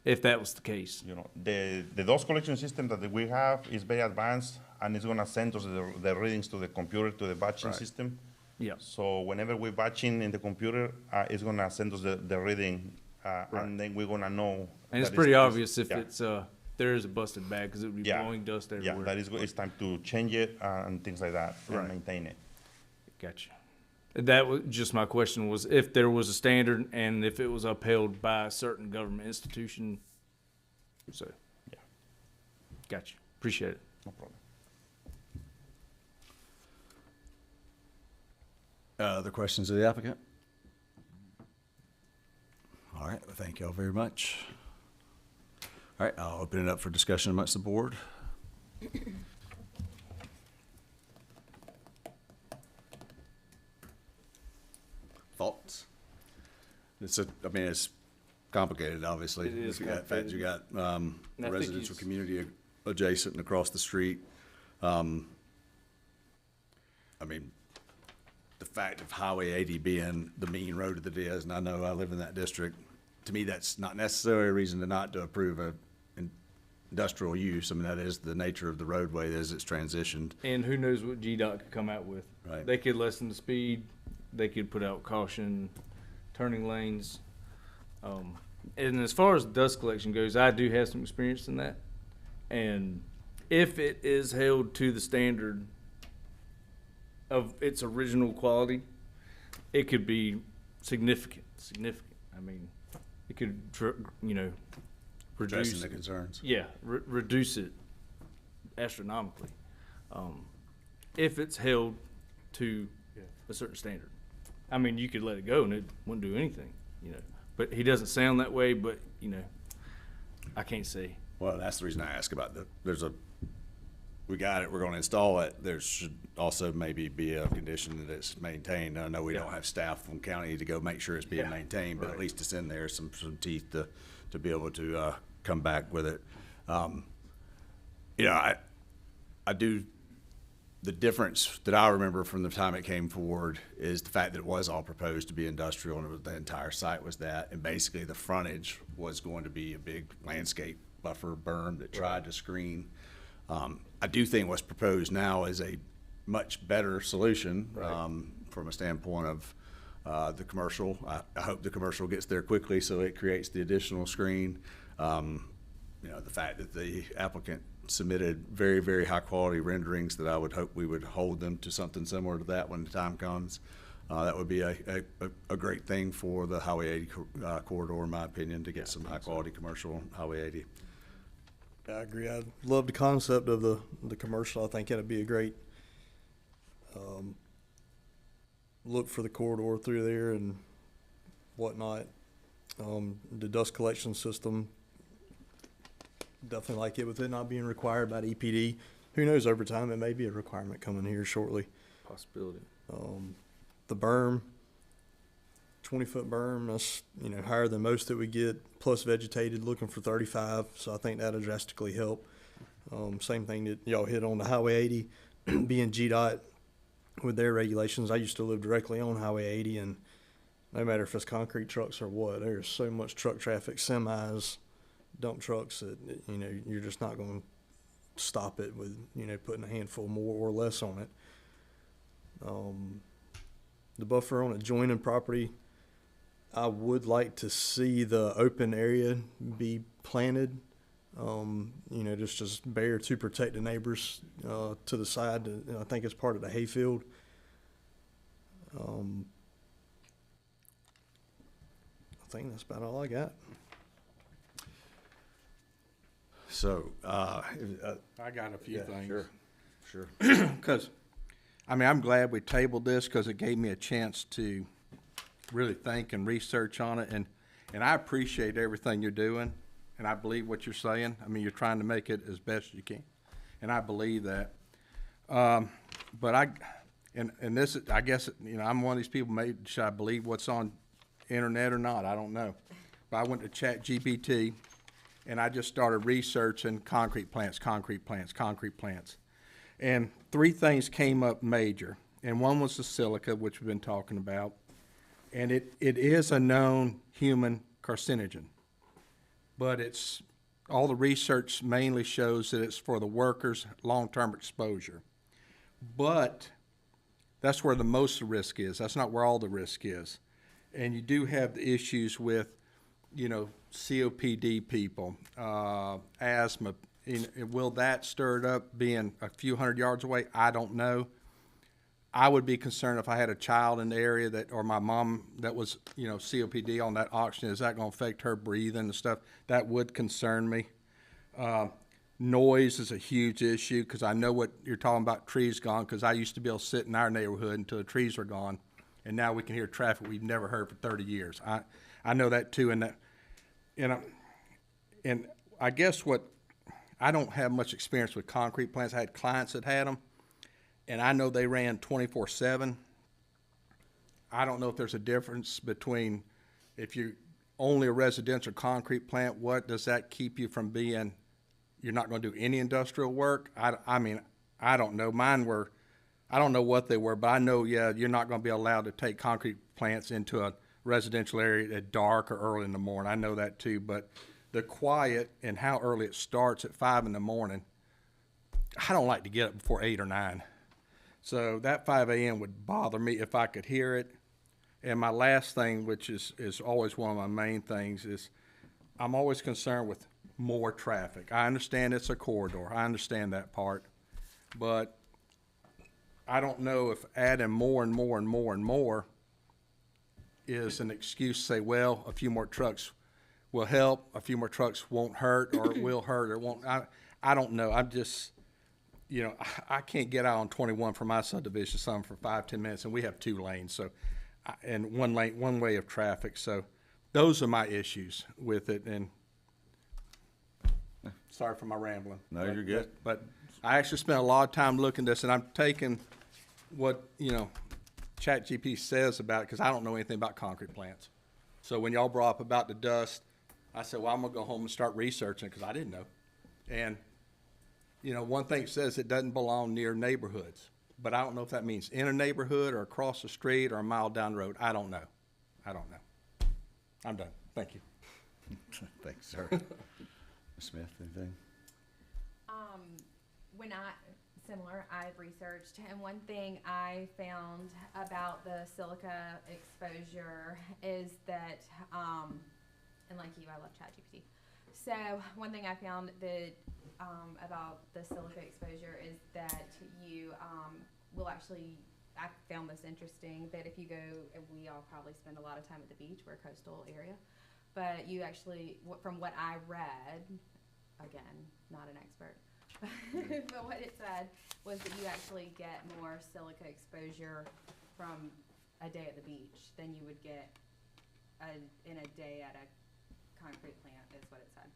if that was the case.
The dust collection system that we have is very advanced, and it's gonna send us the readings to the computer, to the batching
Right.
system.
Yeah.
So whenever we're batching in the computer, it's gonna send us the reading, and then we're gonna know.
And it's
that
pretty obvious if
yeah.
there is a busted bag, because it would be
Yeah.
blowing dust
Yeah,
everywhere.
that is, it's time to change it and things like that,
Right.
and maintain it.
Gotcha. That was just my question, was if there was a standard and if it was upheld by a certain government institution. So,
Yeah.
gotcha. Appreciate it.
No problem.
Other questions of the applicant? All right, well, thank you all very much. All right, I'll open it up for discussion amongst the board. Thoughts? It's complicated, obviously.
It is
You got, in fact, you got,
And I think
residential
he's-
community adjacent and across the street. The fact of Highway 80 being the main road that it is, and I know I live in that district, to me, that's not necessarily a reason to approve a industrial use. That is the nature of the roadway as it's transitioned.
And who knows what GDOT could come out with.
Right.
They could lessen the speed, they could put out caution, turning lanes. And as far as dust collection goes, I do have some experience in that. And if it is held to the standard of its original quality, it could be significant. It could,
Addressing
reduce.
the concerns.
Yeah, reduce it astronomically, if it's held to a certain standard. You could let it go and it wouldn't do anything, But he doesn't sound that way, but, I can't say.
Well, that's the reason I ask about we got it, we're gonna install it. There should also maybe be a condition that it's maintained. I know we don't have staff from county to go make sure it's being maintained, but at least it's in there, some teeth to be able to, come back with it. The difference that I remember from the time it came forward is the fact that it was all proposed to be industrial and the entire site was that. And basically the frontage was going to be a big landscape buffer berm that tried to screen. I do think what's proposed now is a much better solution, from a standpoint of, the commercial. I hope the commercial gets there quickly so it creates the additional screen. The fact that the applicant submitted very, very high-quality renderings that I would hope we would hold them to something similar to that when the time comes. That would be a great thing for the Highway 80 corridor, in my opinion, to get some high-quality commercial on Highway 80.
I agree. I love the concept of the commercial. I think that'd be a great, look for the corridor through there and whatnot. The dust collection system, definitely like it with it not being required by the EPD. Who knows, over time, it may be a requirement coming here shortly.
Possibility.
The berm, 20-foot berm, that's, higher than most that we get, plus vegetated, looking for 35, so I think that'll drastically help. Same thing that y'all hit on the Highway 80, being GDOT with their regulations. I used to live directly on Highway 80, and no matter if it's concrete trucks or what, there's so much truck traffic, semis, dump trucks that, you're just not going to stop it with, putting a handful more or less on it. The buffer on adjoining property, I would like to see the open area be planted, just as barrier to protect the neighbors to the side. I think it's part of the hayfield. I think that's about all I got.
So,
I got a few things.
Sure.
Because, I'm glad we tabled this because it gave me a chance to really think and research on it. And I appreciate everything you're doing, and I believe what you're saying. You're trying to make it as best you can, and I believe that. But this, I guess, I'm one of these people, maybe should I believe what's on internet or not? I don't know. But I went to ChatGPT, and I just started researching concrete plants. And 3 things came up major. And one was the silica, which we've been talking about. And it is a known human carcinogen. But all the research mainly shows that it's for the workers' long-term exposure. But that's where the most of the risk is. That's not where all the risk is. And you do have the issues with, COPD people, asthma. Will that stir it up being a few hundred yards away? I don't know. I would be concerned if I had a child in the area or my mom that was, COPD on that oxygen. Is that going to affect her breathing and stuff? That would concern me. Noise is a huge issue because I know what you're talking about, trees gone, because I used to be able to sit in our neighborhood until the trees were gone. And now we can hear traffic we've never heard for 30 years. I know that too. And I guess I don't have much experience with concrete plants. I had clients that had them, and I know they ran 24/7. I don't know if there's a difference between if you're only a residential concrete plant, what does that keep you from being, you're not going to do any industrial work? I don't know. Mine were, I don't know what they were, but I know, you're not going to be allowed to take concrete plants into a residential area at dark or early in the morning. I know that too, but the quiet and how early it starts at 5 in the morning, I don't like to get up before 8 or 9. So that 5 a.m. would bother me if I could hear it. And my last thing, which is always one of my main things, is I'm always concerned with more traffic. I understand it's a corridor. I understand that part. But I don't know if adding more and more and more and more is an excuse to say, well, a few more trucks will help, a few more trucks won't hurt, or it will hurt, or won't. I don't know. I'm just, I can't get out on 21 from my subdivision some for 5-10 minutes, and we have 2 lanes, so, and one way of traffic. So those are my issues with it, and sorry for my rambling.
No, you're good.
But I actually spent a lot of time looking at this, and I'm taking what, ChatGPT says about it, because I don't know anything about concrete plants. So when y'all brought up about the dust, I said, well, I'm going to go home and start researching, because I didn't know. And, one thing it says it doesn't belong near neighborhoods. But I don't know if that means in a neighborhood or across the street or a mile down the road. I don't know. I'm done. Thank you.
Thanks, sir. Ms. Smith, anything?
Similar, I've researched, and one thing I found about the silica exposure is that, and like you, I love ChatGPT. So one thing I found that about the silica exposure is that you will actually, I found this interesting, that if you go, and we all probably spend a lot of time at the beach, we're a coastal area, but you actually, from what I read, again, not an expert, but what it said was that you actually get more silica exposure from a day at the beach than you would get in a day at a concrete plant, is what it said,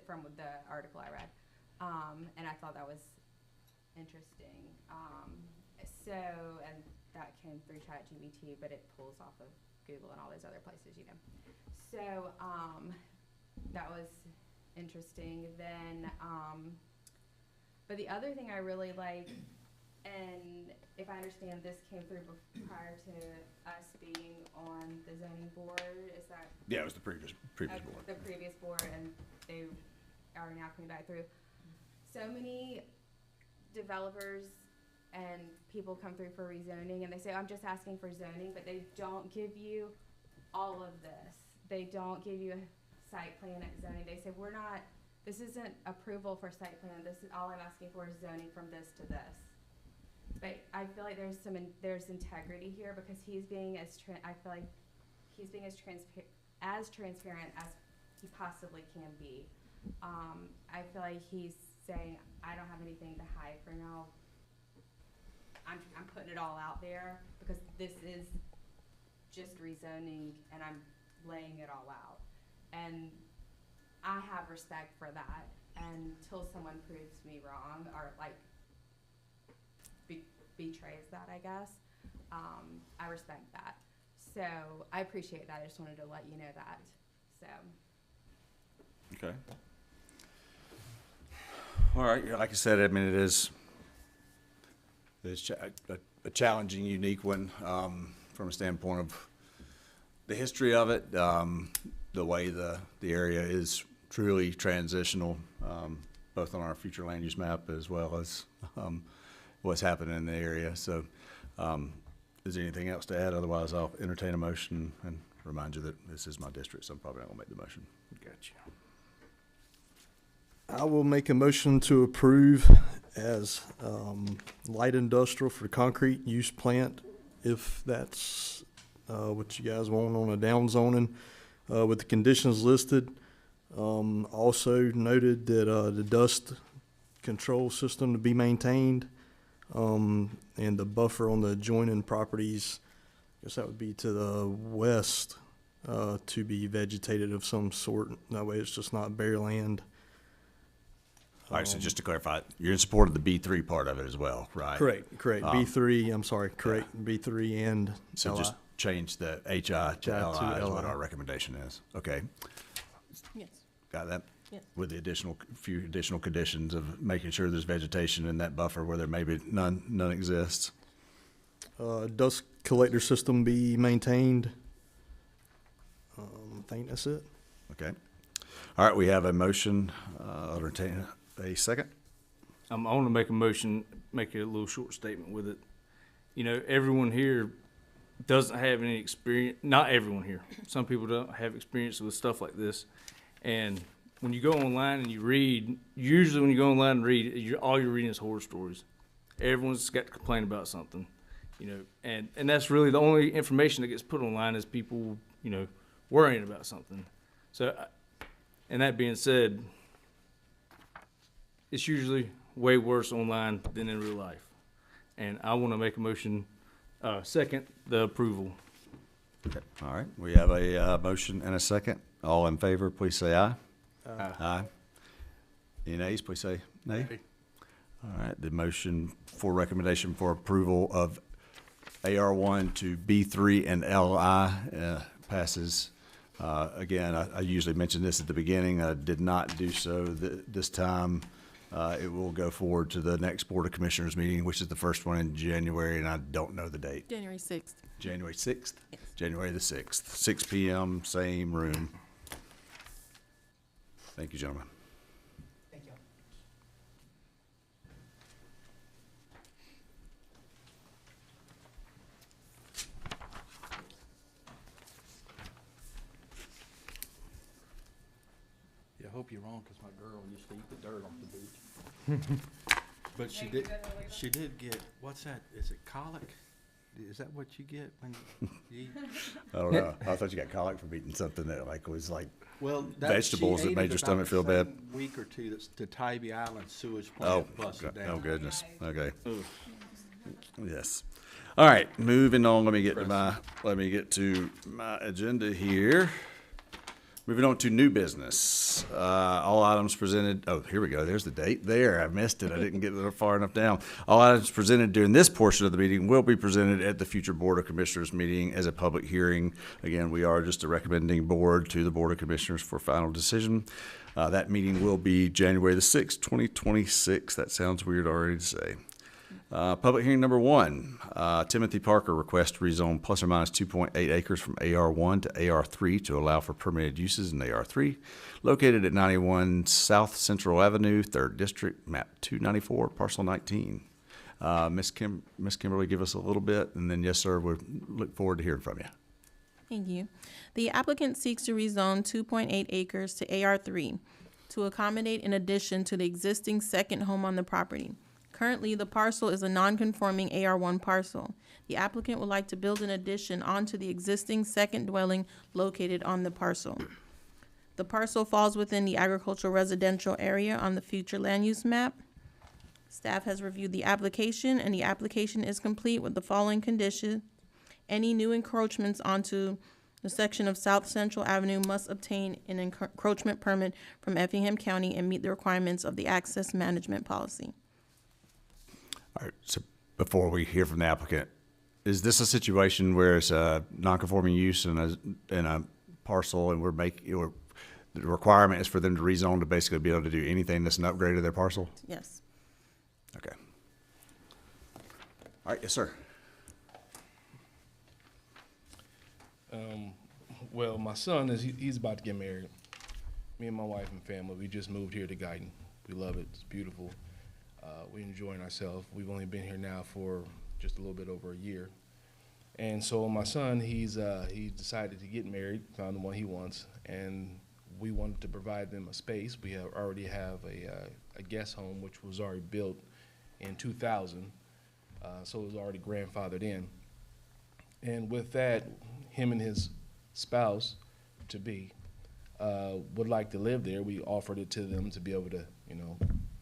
from the article I read. And I thought that was interesting. And that came through ChatGPT, but it pulls off of Google and all those other places, So that was interesting. Then, but the other thing I really like, and if I understand, this came through prior to us being on the zoning board, is that?
Yeah, it was the previous board.
The previous board, and they are now coming back through. So many developers and people come through for rezoning and they say, I'm just asking for zoning, but they don't give you all of this. They don't give you a site plan at zoning. They say, this isn't approval for site plan. This is, all I'm asking for is zoning from this to this. But I feel like there's integrity here because he's being as transparent as he possibly can be. I feel like he's saying, I don't have anything to hide for now. I'm putting it all out there because this is just rezoning and I'm laying it all out. And I have respect for that until someone proves me wrong or like betrays that, I guess. I respect that. So I appreciate that. I just wanted to let you know that. So.
Okay. All right, like I said, I mean, it's a challenging, unique one from a standpoint of the history of it, the way the area is truly transitional, both on our future land use map as well as what's happening in the area. So is there anything else to add? Otherwise, I'll entertain a motion and remind you that this is my district, so I'm probably not going to make the motion.
Gotcha.
I will make a motion to approve as light industrial for concrete use plant, if that's what you guys want on a down zoning, with the conditions listed. Also noted that the dust control system to be maintained, and the buffer on the adjoining properties, I guess that would be to the west, to be vegetated of some sort. That way it's just not bare land.
All right, so just to clarify, you're in support of the B3 part of it as well, right?
Correct. B3, I'm sorry, correct. B3 and
So
LI.
just change the HI to LI is what our recommendation is. Okay,
Yes.
got that?
Yes.
With the few additional conditions of making sure there's vegetation in that buffer where there maybe none exists.
Dust collector system be maintained. I think that's it.
Okay. All right, we have a motion. I'll entertain a second.
I want to make a motion, make a little short statement with it. You know, everyone here doesn't have any experience. Not everyone here. Some people don't have experience with stuff like this. And when you go online and you read, usually when you go online and read, all you're reading is horror stories. Everyone's got to complain about something, you know, and that's really the only information that gets put online is people, you know, worrying about something. So, and that being said, it's usually way worse online than in real life. And I want to make a motion, second the approval.
Okay. All right, we have a motion and a second. All in favor, please say aye. Aye. Any nays, please say nay. All right, the motion for recommendation for approval of AR1 to B3 and LI passes. Again, I usually mention this at the beginning. I did not do so this time. It will go forward to the next Board of Commissioners meeting, which is the first one in January, and I don't know the date.
January 6th.
January 6th?
Yes.
January the 6th, 6 p.m., same room. Thank you, gentlemen.
Thank you.
Yeah, I hope you're wrong, 'cause my girl used to eat the dirt off the beach. But she did get, what's that, is it colic? Is that what you get when you eat?
I don't know. I thought you got colic from eating something that was like,
Well,
Vegetables that
she ate
made
it
your
about
stomach
the
feel bad.
same Week or two, that's the Tybee Island sewage
oh,
plant busted down.
oh goodness. Okay.
Ugh.
Yes. All right, moving on. Let me get to my agenda here. Moving on to new business. All items presented, oh, here we go. There's the date there. I missed it. I didn't get far enough down. All items presented during this portion of the meeting will be presented at the future Board of Commissioners meeting as a public hearing. Again, we are just a recommending board to the Board of Commissioners for final decision. That meeting will be January the 6th, 2026. That sounds weird already to say. Public hearing number 1, Timothy Parker requests to rezone plus or minus 2.8 acres from AR1 to AR3 to allow for permitted uses in AR3, located at 91 South Central Avenue, 3rd District, map 294, parcel 19. Ms. Kimberly, give us a little bit, and then, yes, sir, we look forward to hearing from you.
Thank you. The applicant seeks to rezone 2.8 acres to AR3 to accommodate an addition to the existing second home on the property. Currently, the parcel is a non-conforming AR1 parcel. The applicant would like to build an addition onto the existing second dwelling located on the parcel. The parcel falls within the agricultural residential area on the future land use map. Staff has reviewed the application, and the application is complete with the following condition. Any new encroachments onto the section of South Central Avenue must obtain an encroachment permit from Effingham County and meet the requirements of the access management policy.
All right, so before we hear from the applicant, is this a situation where it's a non-conforming use in a parcel, and the requirement is for them to rezone to basically be able to do anything that's an upgrade to their parcel?
Yes.
Okay. All right, yes, sir.
Well, my son he's about to get married. Me and my wife and family, we just moved here to Guyton. We love it. It's beautiful. We're enjoying ourselves. We've only been here now for just a little bit over a year. And so my son, he decided to get married, found the one he wants, and we wanted to provide them a space. We already have a guest home, which was already built in 2000, so it was already grandfathered in. And with that, him and his spouse to be would like to live there. We offered it to them to be able to,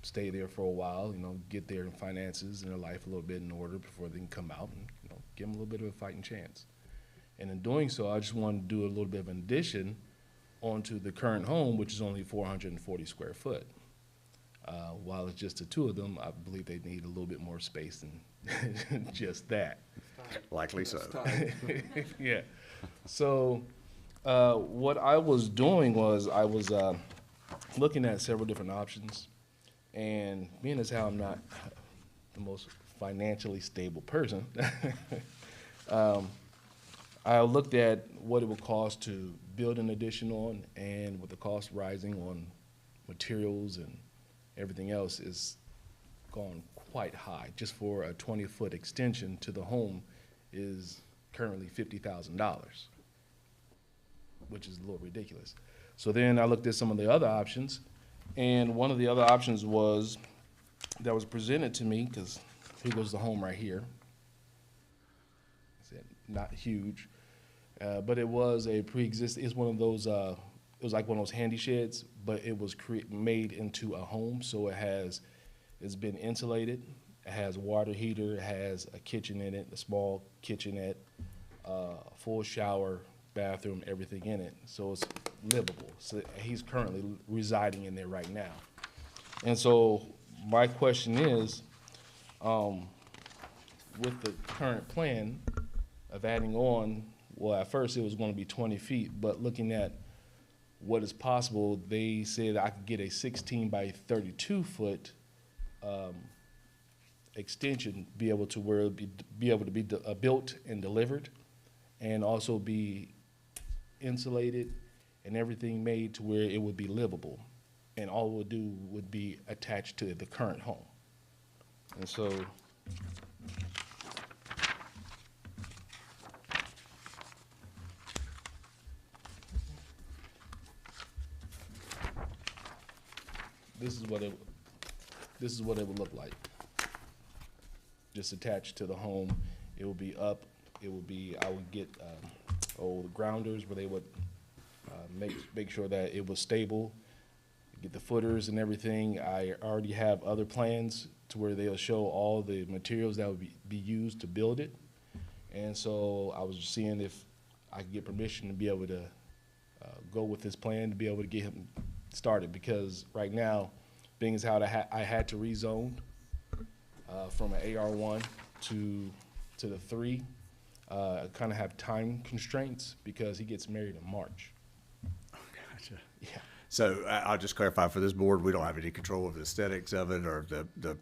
stay there for a while, get their finances and their life a little bit in order before they can come out and, give them a little bit of a fighting chance. And in doing so, I just wanted to do a little bit of an addition onto the current home, which is only 440 square foot. While it's just the two of them, I believe they need a little bit more space than just that.
Likely so.
Yeah. So what I was doing was I was looking at several different options, and being as how I'm not the most financially stable person, I looked at what it would cost to build an addition on, and with the cost rising on materials and everything else is gone quite high. Just for a 20-foot extension to the home is currently $50,000, which is a little ridiculous. So then I looked at some of the other options, and one of the other options that was presented to me, because here goes the home right here. Not huge, but it was a pre-existing, it's one of those, it was like one of those handy sheds, but it was made into a home, so it's been insulated. It has a water heater, it has a kitchen in it, a small kitchenette, full shower, bathroom, everything in it, so it's livable. So he's currently residing in there right now. And so my question is, with the current plan of adding on, well, at first it was going to be 20 feet, but looking at what is possible, they said I could get a 16 by 32 foot extension, be able to where it be able to be built and delivered, and also be insulated and everything made to where it would be livable, and all it would do would be attached to the current home. And so this is what it would look like. Just attached to the home. It will be up. It will be, I would get the grounders where they would make sure that it was stable, get the footers and everything. I already have other plans to where they'll show all the materials that would be used to build it. And so I was seeing if I could get permission to be able to go with this plan to be able to get him started, because right now, being as how I had to rezone from an AR1 to the 3, I kind of have time constraints because he gets married in March.
Gotcha.
Yeah.
So I'll just clarify for this board, we don't have any control of the aesthetics of it or the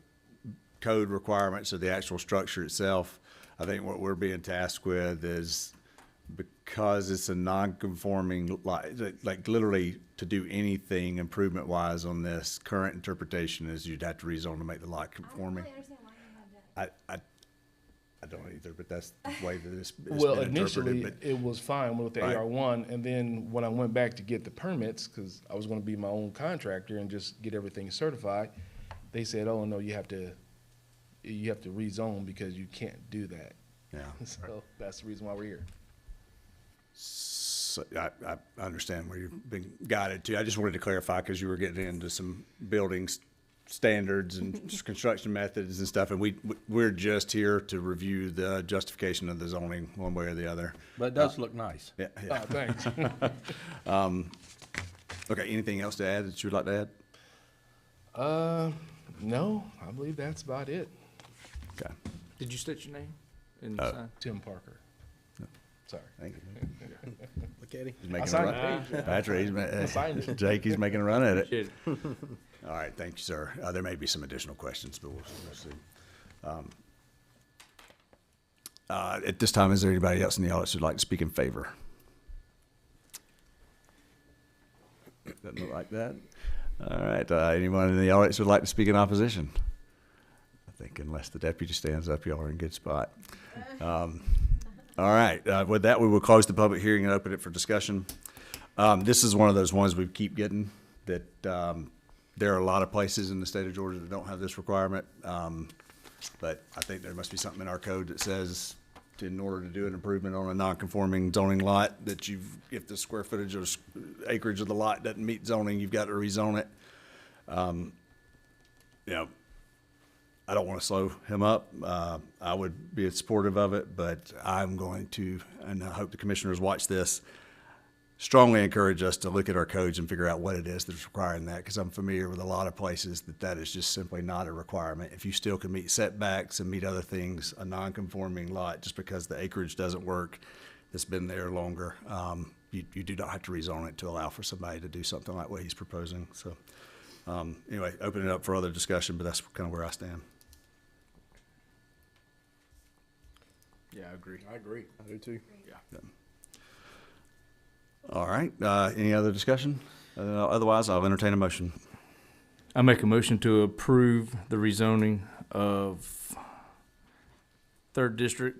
code requirements of the actual structure itself. I think what we're being tasked with is, because it's a non-conforming, like literally to do anything improvement-wise on this, current interpretation is you'd have to rezone to make the lot conforming.
I don't really understand why you have that
I don't either, but that's the way that it's
Well,
been interpreted.
initially,
But
it was fine with the
Right.
AR1, and then when I went back to get the permits, because I was gonna be my own contractor and just get everything certified, they said, oh, no, you have to rezone because you can't do that.
yeah,
So that's the reason why we're here.
so I understand where you've been guided to. I just wanted to clarify because you were getting into some buildings standards and construction methods and stuff, and we're just here to review the justification of the zoning one way or the other.
But it does look nice.
Yeah,
Oh,
yeah.
thanks.
Okay, anything else to add that you would like to add?
No, I believe that's about it.
Okay,
Did you state your name? And
Oh.
sign?
Tim Parker. Sorry.
thank you.
Look at him.
He's making a
signed
run.
the page.
Patrick,
signed it.
Jake, he's making a run at it.
Shit.
All right, thank you, sir. There may be some additional questions, but we'll see. At this time, is there anybody else in the audience who'd like to speak in favor? Doesn't look like that. All right, anyone in the audience would like to speak in opposition? I think unless the deputy stands up, y'all are in a good spot. All right, with that, we will close the public hearing and open it for discussion. This is one of those ones we keep getting that there are a lot of places in the state of Georgia that don't have this requirement. But I think there must be something in our code that says in order to do an improvement on a non-conforming zoning lot, that if the square footage or acreage of the lot doesn't meet zoning, you've got to rezone it. You know, I don't want to slow him up. I would be supportive of it, but I'm going to, and I hope the commissioners watch this, strongly encourage us to look at our codes and figure out what it is that's requiring that, because I'm familiar with a lot of places that is just simply not a requirement. If you still can meet setbacks and meet other things, a non-conforming lot, just because the acreage doesn't work, that's been there longer, you do not have to rezone it to allow for somebody to do something like what he's proposing. So anyway, open it up for other discussion, but that's kind of where I stand.
Yeah, I agree.
I agree. I do too.
Yeah.
All right, any other discussion? Otherwise, I'll entertain a motion.
I make a motion to approve the rezoning of 3rd District,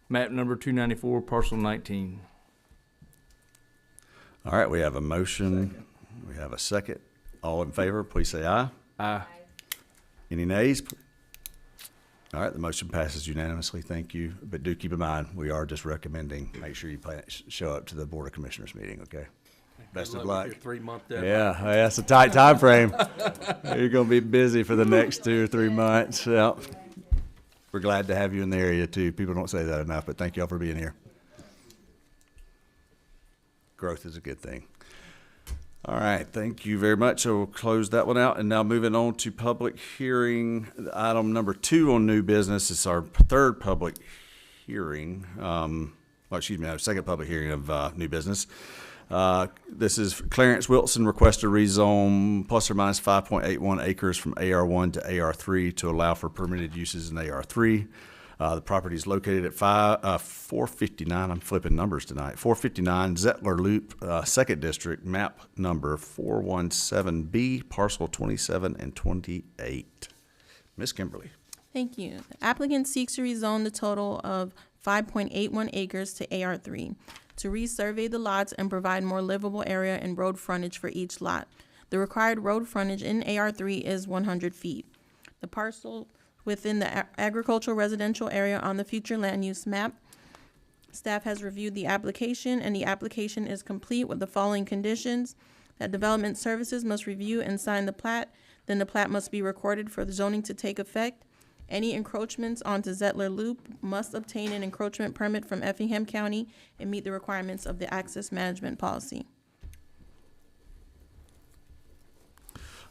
map number 294, parcel 19.
All right, we have a motion. We have a second. All in favor, please say aye.
Aye.
Any nays? All right, the motion passes unanimously. Thank you. But do keep in mind, we are just recommending, make sure you show up to the Board of Commissioners meeting, okay? Best of luck.
Your 3-month deadline.
Yeah, that's a tight time frame. You're gonna be busy for the next 2 or 3 months. Yeah. We're glad to have you in the area too. People don't say that enough, but thank y'all for being here. Growth is a good thing. All right, thank you very much. So we'll close that one out. And now moving on to public hearing, item number 2 on new business. It's our 3rd public hearing. Our second public hearing of new business. This is Clarence Wilson requests to rezone plus or minus 5.81 acres from AR1 to AR3 to allow for permitted uses in AR3. The property is located at 459, I'm flipping numbers tonight, 459 Zettler Loop, 2nd District, map number 417B, parcel 27 and 28. Ms. Kimberly.
Thank you. The applicant seeks to rezone the total of 5.81 acres to AR3 to resurvey the lots and provide more livable area and road frontage for each lot. The required road frontage in AR3 is 100 feet. The parcel within the agricultural residential area on the future land use map. Staff has reviewed the application, and the application is complete with the following conditions: that Development Services must review and sign the plat, then the plat must be recorded for the zoning to take effect. Any encroachments onto Zettler Loop must obtain an encroachment permit from Effingham County and meet the requirements of the access management policy.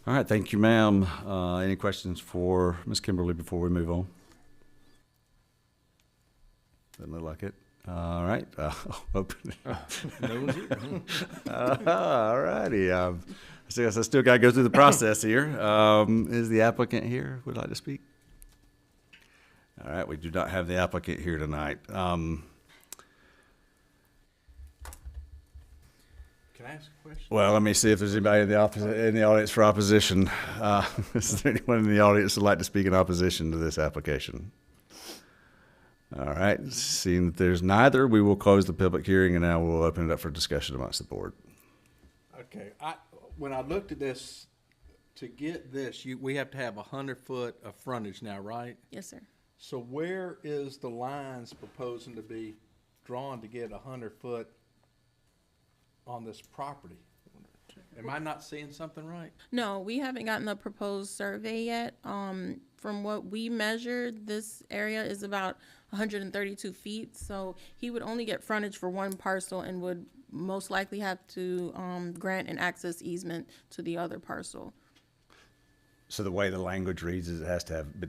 All right, thank you, ma'am. Any questions for Ms. Kimberly before we move on? Doesn't look like it. All right, open it.
No one's here.
All righty. I still got to go through the process here. Is the applicant here? Would like to speak? All right, we do not have the applicant here tonight.
Can I ask a question?
Well, let me see if there's anybody in the audience for opposition. Is there anyone in the audience who'd like to speak in opposition to this application? All right, seeing that there's neither, we will close the public hearing and now we'll open it up for discussion amongst the board.
Okay, when I looked at this, to get this, we have to have 100 foot of frontage now, right?
Yes, sir.
So where is the lines proposing to be drawn to get 100 foot on this property? Am I not seeing something right?
No, we haven't gotten the proposed survey yet. From what we measured, this area is about 132 feet. So he would only get frontage for one parcel and would most likely have to grant an access easement to the other parcel.
So the way the language reads is it has to have, but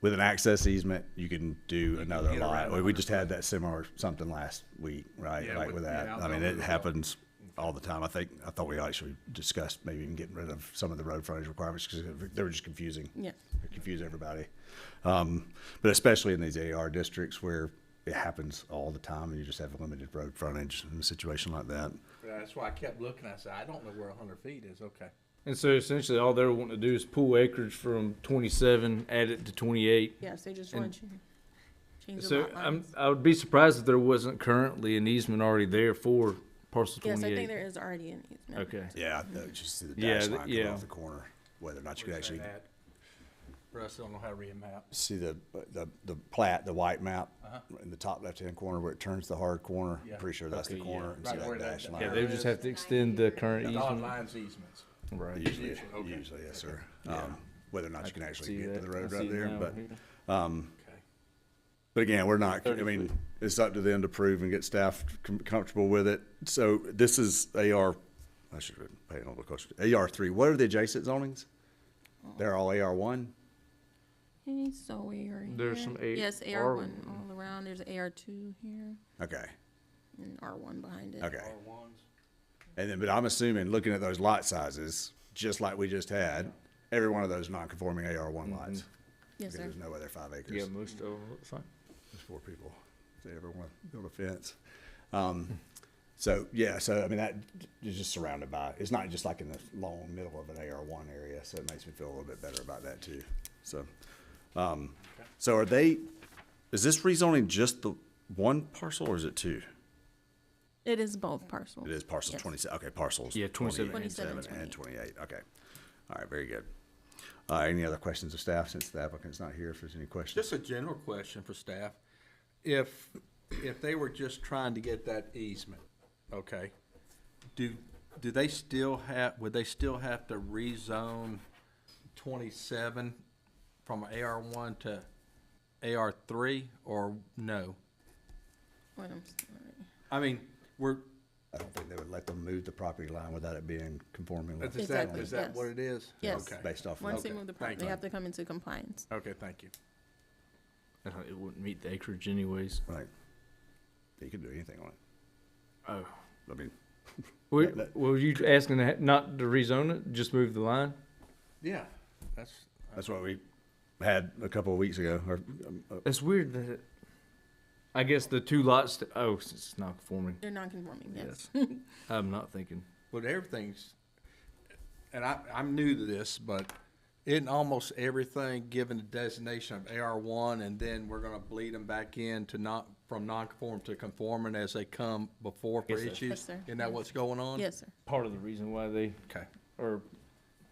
with an access easement, you can do another
get
lot.
around
We just had that similar something last week, right?
Yeah,
Like with that.
yeah,
I mean, it happens all the time. I thought we actually discussed maybe even getting rid of some of the road frontage requirements because they were just confusing.
Yeah.
They confuse everybody. But especially in these AR districts where it happens all the time and you just have limited road frontage in a situation like that.
Yeah, that's why I kept looking. I said, I don't know where 100 feet is. Okay.
And so essentially, all they're wanting to do is pull acreage from 27, add it to 28.
Yes, they just want you to change the
So
lot lines.
I would be surprised if there wasn't currently an easement already there for parcel 28.
Yes, I think there is already an easement.
Okay.
Yeah, just see the
Yeah,
dash line come
yeah.
off the corner, whether or not you could actually
Russ, I don't know how to read a map.
see the plat, the white map in the top left-hand corner where it turns the hard corner.
Yeah.
Pretty sure that's the
Okay,
corner.
yeah.
And see
Right where
that
that-
dash line.
Yeah, they just have to extend the current
The dotted
easement.
lines easements.
Right.
Usually,
Okay.
usually, yes, sir.
Yeah.
Whether or not you can actually
See
get to
that.
the
I
road
see
right
it
there,
now
but,
here.
Okay.
but again, we're not, I
30
mean,
foot.
it's up to them to prove and get staff comfortable with it. So this is AR, I should have paid a little closer, AR3. What are the adjacent zonings? They're all AR1?
Okay, so we are
There's
here.
some A-
Yes, AR1 all around. There's AR2 here
Okay,
and R1 behind it.
okay. And then, but I'm assuming, looking at those lot sizes, just like we just had, every one of those non-conforming AR1 lots.
Yes,
Because
sir.
there's no other 5 acres.
Yeah, most of them looks like.
There's 4 people, if they ever want to build a fence. So, yeah, so, I mean, that is just surrounded by, it's not just like in the long middle of an AR1 area, so it makes me feel a little bit better about that too. So, so are they, is this rezoning just the one parcel or is it 2?
It is both parcels.
It is parcel
Yes.
27, okay, parcels.
Yeah, 27.
27,
and 28, okay. All right, very good. Any other questions of staff since the applicant's not here, if there's any questions?
Just a general question for staff. If they were just trying to get that easement, okay, do they still would they still have to rezone 27 from AR1 to AR3 or no?
Wait, I'm sorry.
I mean,
I don't think they would let them move the property line without it being conforming. with-
Exactly,
is that
yes.
what it is?
Yes.
Okay.
Based off of.
Once they
Okay,
move the
thank
property, they
you.
have to come into compliance.
Okay, thank you.
It wouldn't meet the acreage anyways.
Right. You can do anything on it.
Oh.
I mean,
Were you asking not to rezone it, just move the line?
Yeah,
that's what we had a couple of weeks ago, or,
It's weird that I guess the two lots, it's not conforming.
They're non-conforming, yes.
I'm not thinking.
but everything's, and I'm new to this, but isn't almost everything given the designation of AR1 and then we're gonna bleed them back in to from non-conform to conforming as they come before for
Yes, sir.
issues?
Yes, sir.
Isn't that what's going on?
Yes, sir.
Part of the reason why they
Okay,
are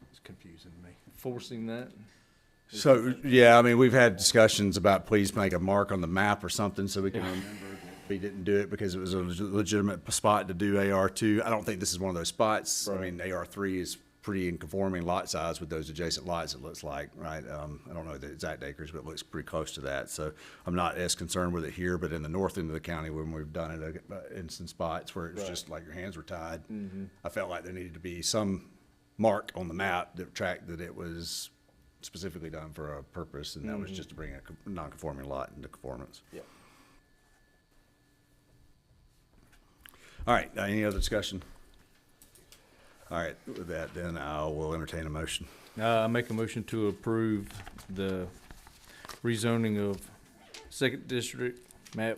it's confusing to me.
forcing that.
so, yeah, I mean, we've had discussions about please make a mark on the map or something so we can remember that we didn't do it because it was a legitimate spot to do AR2. I don't think this is one of those spots. I mean, AR3 is pretty in conforming lot size with those adjacent lots, it looks like, right? I don't know the exact acres, but it looks pretty close to that. So I'm not as concerned with it here, but in the north end of the county, when we've done it in some spots where it's just like your hands were tied, I felt like there needed to be some mark on the map that tracked that it was specifically done for a purpose, and that was just to bring a non-conforming lot into conformance.
Yeah.
All right, any other discussion? All right, with that, then I will entertain a motion.
I make a motion to approve the rezoning of Second District, map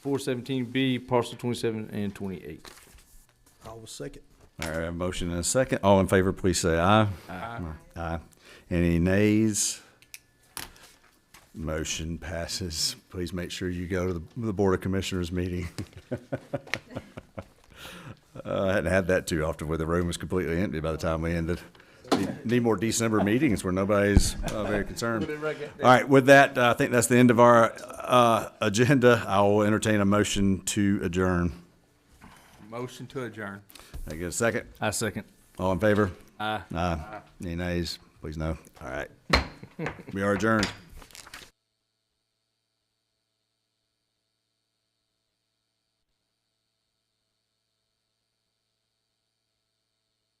417B, parcel 27 and 28.
I will second.
All right, a motion and a second. All in favor, please say aye. Aye. Aye. Any nays? Motion passes. Please make sure you go to the Board of Commissioners meeting. I hadn't had that too often where the room was completely empty by the time we ended. Need more December meetings where nobody's very concerned. All right, with that, I think that's the end of our agenda. I will entertain a motion to adjourn.
Motion to adjourn.
I get a second?
I second.
All in favor?
Aye.
Aye. Any nays? Please no. All right. We are adjourned.